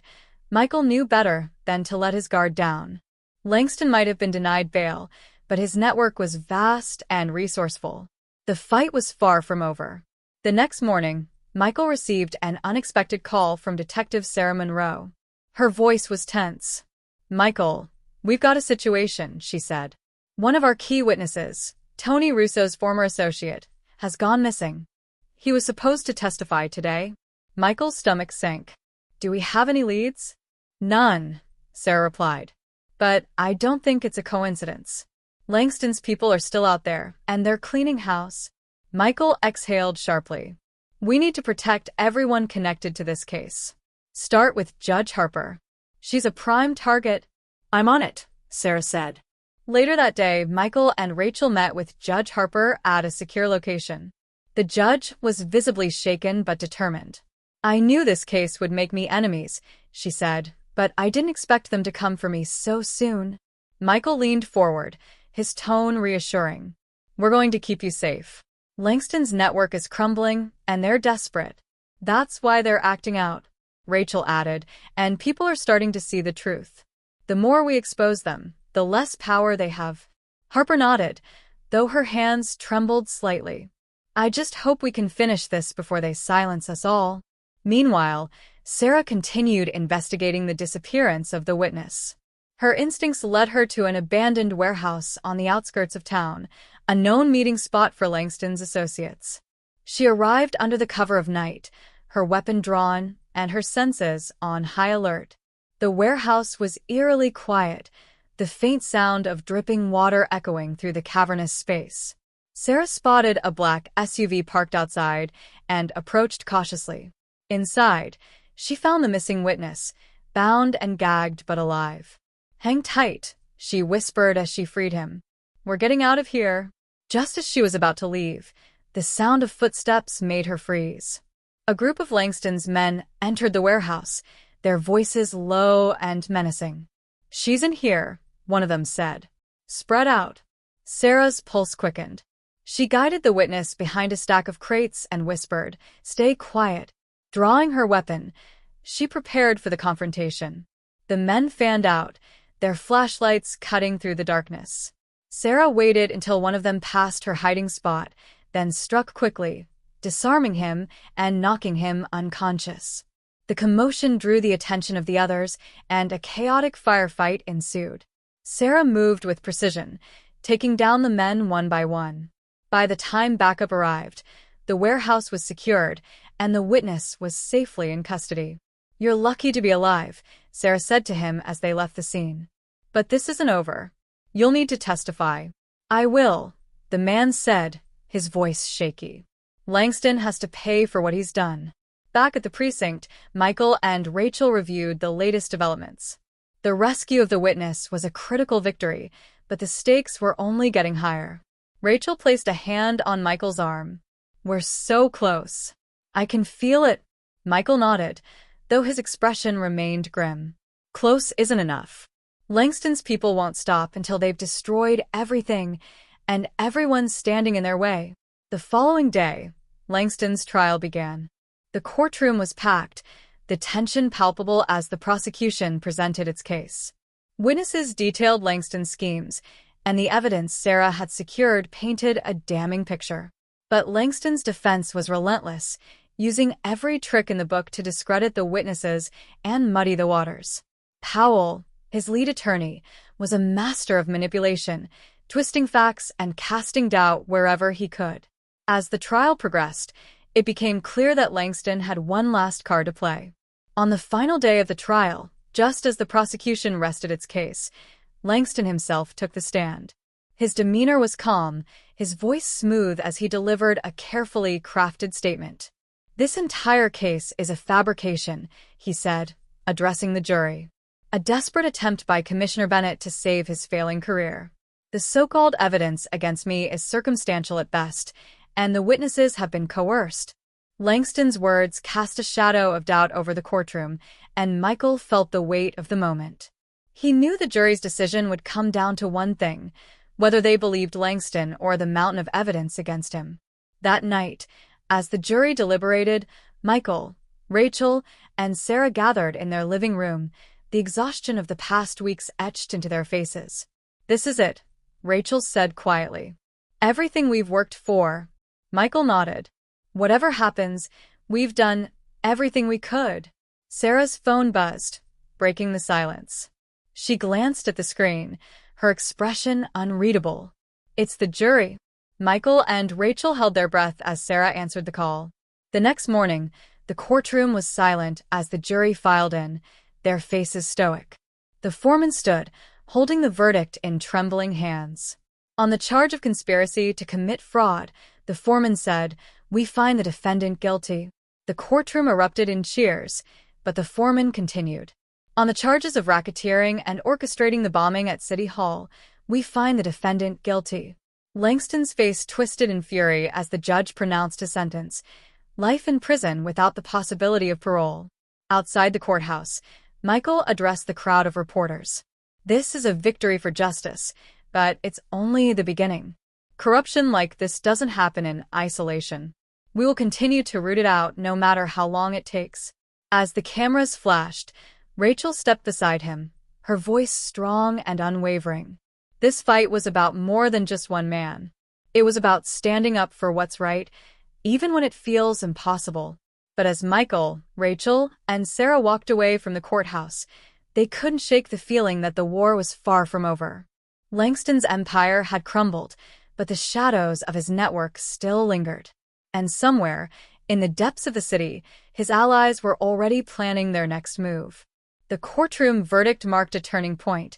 Michael knew better than to let his guard down. Langston might have been denied bail, but his network was vast and resourceful. The fight was far from over. The next morning, Michael received an unexpected call from Detective Sarah Monroe. Her voice was tense. Michael, we've got a situation, she said. One of our key witnesses, Tony Russo's former associate, has gone missing. He was supposed to testify today. Michael's stomach sank. Do we have any leads? None, Sarah replied. But I don't think it's a coincidence. Langston's people are still out there, and they're cleaning house. Michael exhaled sharply. We need to protect everyone connected to this case. Start with Judge Harper. She's a prime target. I'm on it, Sarah said. Later that day, Michael and Rachel met with Judge Harper at a secure location. The judge was visibly shaken but determined. I knew this case would make me enemies, she said, but I didn't expect them to come for me so soon. Michael leaned forward, his tone reassuring. We're going to keep you safe. Langston's network is crumbling, and they're desperate. That's why they're acting out, Rachel added, and people are starting to see the truth. The more we expose them, the less power they have. Harper nodded, though her hands trembled slightly. I just hope we can finish this before they silence us all. Meanwhile, Sarah continued investigating the disappearance of the witness. Her instincts led her to an abandoned warehouse on the outskirts of town, a known meeting spot for Langston's associates. She arrived under the cover of night, her weapon drawn and her senses on high alert. The warehouse was eerily quiet, the faint sound of dripping water echoing through the cavernous space. Sarah spotted a black SUV parked outside and approached cautiously. Inside, she found the missing witness, bound and gagged but alive. "Hang tight," she whispered as she freed him. "We're getting out of here." Just as she was about to leave, the sound of footsteps made her freeze. A group of Langston's men entered the warehouse, their voices low and menacing. "She's in here," one of them said. "Spread out." Sarah's pulse quickened. She guided the witness behind a stack of crates and whispered, "Stay quiet." Drawing her weapon, she prepared for the confrontation. The men fanned out, their flashlights cutting through the darkness. Sarah waited until one of them passed her hiding spot, then struck quickly, disarming him and knocking him unconscious. The commotion drew the attention of the others, and a chaotic firefight ensued. Sarah moved with precision, taking down the men one by one. By the time backup arrived, the warehouse was secured, and the witness was safely in custody. "You're lucky to be alive," Sarah said to him as they left the scene. "But this isn't over. You'll need to testify." "I will," the man said, his voice shaky. "Langston has to pay for what he's done." Back at the precinct, Michael and Rachel reviewed the latest developments. The rescue of the witness was a critical victory, but the stakes were only getting higher. Rachel placed a hand on Michael's arm. "We're so close. I can feel it." Michael nodded, though his expression remained grim. "Close isn't enough. Langston's people won't stop until they've destroyed everything and everyone standing in their way." The following day, Langston's trial began. The courtroom was packed, the tension palpable as the prosecution presented its case. Witnesses detailed Langston's schemes, and the evidence Sarah had secured painted a damning picture. But Langston's defense was relentless, using every trick in the book to discredit the witnesses and muddy the waters. Powell, his lead attorney, was a master of manipulation, twisting facts and casting doubt wherever he could. As the trial progressed, it became clear that Langston had one last card to play. On the final day of the trial, just as the prosecution rested its case, Langston himself took the stand. His demeanor was calm, his voice smooth as he delivered a carefully crafted statement. "This entire case is a fabrication," he said, addressing the jury. "A desperate attempt by Commissioner Bennett to save his failing career. The so-called evidence against me is circumstantial at best, and the witnesses have been coerced." Langston's words cast a shadow of doubt over the courtroom, and Michael felt the weight of the moment. He knew the jury's decision would come down to one thing, whether they believed Langston or the mountain of evidence against him. That night, as the jury deliberated, Michael, Rachel, and Sarah gathered in their living room, the exhaustion of the past weeks etched into their faces. "This is it," Rachel said quietly. "Everything we've worked for." Michael nodded. "Whatever happens, we've done everything we could." Sarah's phone buzzed, breaking the silence. She glanced at the screen, her expression unreadable. "It's the jury." Michael and Rachel held their breath as Sarah answered the call. The next morning, the courtroom was silent as the jury filed in, their faces stoic. The foreman stood, holding the verdict in trembling hands. On the charge of conspiracy to commit fraud, the foreman said, "We find the defendant guilty." The courtroom erupted in cheers, but the foreman continued. "On the charges of racketeering and orchestrating the bombing at City Hall, we find the defendant guilty." Langston's face twisted in fury as the judge pronounced his sentence: life in prison without the possibility of parole. Outside the courthouse, Michael addressed the crowd of reporters. "This is a victory for justice, but it's only the beginning. Corruption like this doesn't happen in isolation. We will continue to root it out no matter how long it takes." As the cameras flashed, Rachel stepped beside him, her voice strong and unwavering. This fight was about more than just one man. It was about standing up for what's right, even when it feels impossible. But as Michael, Rachel, and Sarah walked away from the courthouse, They couldn't shake the feeling that the war was far from over. Langston's empire had crumbled, but the shadows of his network still lingered. And somewhere, in the depths of the city, his allies were already planning their next move. The courtroom verdict marked a turning point,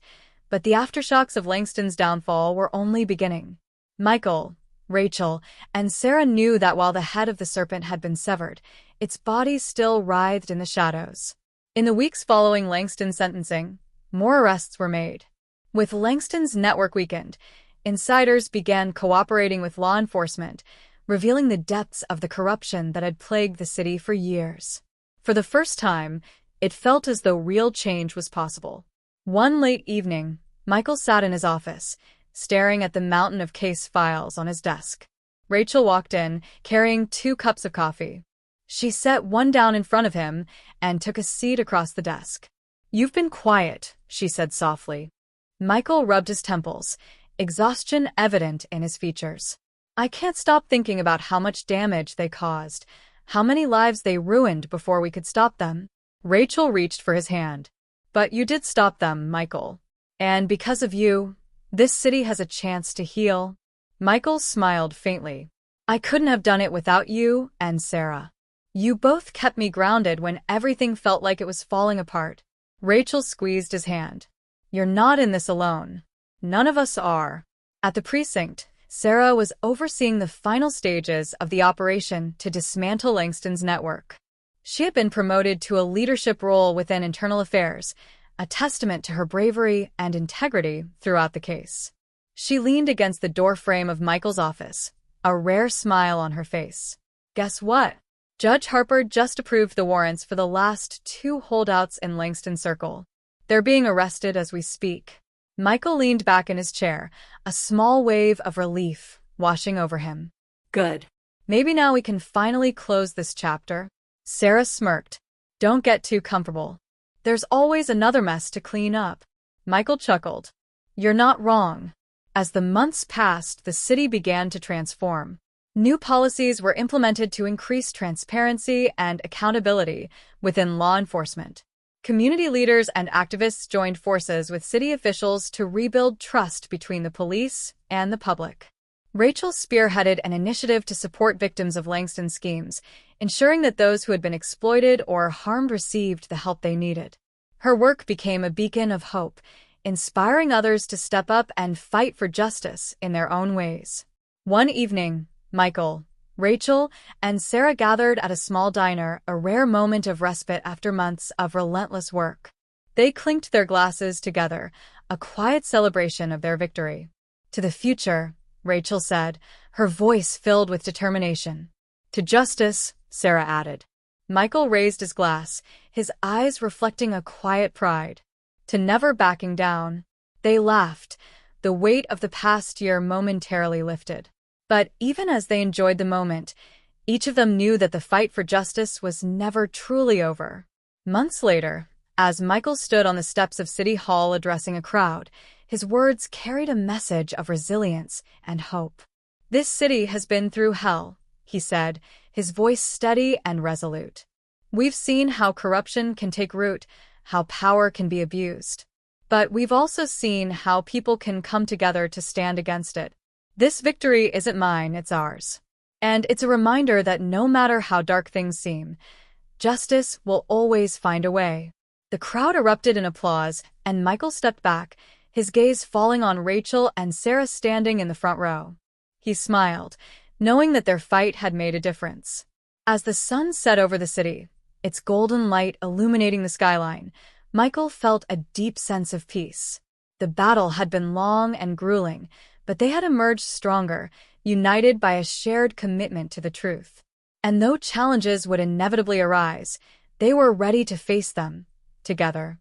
but the aftershocks of Langston's downfall were only beginning. Michael, Rachel, and Sarah knew that while the head of the serpent had been severed, its body still writhed in the shadows. In the weeks following Langston's sentencing, more arrests were made. With Langston's network weakened, insiders began cooperating with law enforcement, revealing the depths of the corruption that had plagued the city for years. For the first time, it felt as though real change was possible. One late evening, Michael sat in his office, staring at the mountain of case files on his desk. Rachel walked in, carrying 2 cups of coffee. She set one down in front of him and took a seat across the desk. "You've been quiet," she said softly. Michael rubbed his temples, exhaustion evident in his features. "I can't stop thinking about how much damage they caused, how many lives they ruined before we could stop them." Rachel reached for his hand. "But you did stop them, Michael. And because of you, this city has a chance to heal." Michael smiled faintly. "I couldn't have done it without you and Sarah. You both kept me grounded when everything felt like it was falling apart." Rachel squeezed his hand. "You're not in this alone. None of us are." At the precinct, Sarah was overseeing the final stages of the operation to dismantle Langston's network. She had been promoted to a leadership role within internal affairs, a testament to her bravery and integrity throughout the case. She leaned against the doorframe of Michael's office, a rare smile on her face. "Guess what? Judge Harper just approved the warrants for the last 2 holdouts in Langston Circle. They're being arrested as we speak." Michael leaned back in his chair, a small wave of relief washing over him. Good. "Maybe now we can finally close this chapter." Sarah smirked. "Don't get too comfortable. There's always another mess to clean up." Michael chuckled. "You're not wrong." As the months passed, the city began to transform. New policies were implemented to increase transparency and accountability within law enforcement. Community leaders and activists joined forces with city officials to rebuild trust between the police and the public. Rachel spearheaded an initiative to support victims of Langston's schemes, ensuring that those who had been exploited or harmed received the help they needed. Her work became a beacon of hope, inspiring others to step up and fight for justice in their own ways. One evening, Michael, Rachel, and Sarah gathered at a small diner, a rare moment of respite after months of relentless work. They clinked their glasses together, a quiet celebration of their victory. "To the future," Rachel said, her voice filled with determination. "To justice," Sarah added. Michael raised his glass, his eyes reflecting a quiet pride. "To never backing down." They laughed, the weight of the past year momentarily lifted. But even as they enjoyed the moment, each of them knew that the fight for justice was never truly over. Months later, as Michael stood on the steps of City Hall addressing a crowd, his words carried a message of resilience and hope. "This city has been through hell," he said, his voice steady and resolute. "We've seen how corruption can take root, how power can be abused. But we've also seen how people can come together to stand against it. This victory isn't mine, it's ours. And it's a reminder that no matter how dark things seem, justice will always find a way." The crowd erupted in applause, and Michael stepped back, his gaze falling on Rachel and Sarah standing in the front row. He smiled, knowing that their fight had made a difference. As the sun set over the city, its golden light illuminating the skyline, Michael felt a deep sense of peace. The battle had been long and grueling, but they had emerged stronger, united by a shared commitment to the truth. And though challenges would inevitably arise, they were ready to face them together.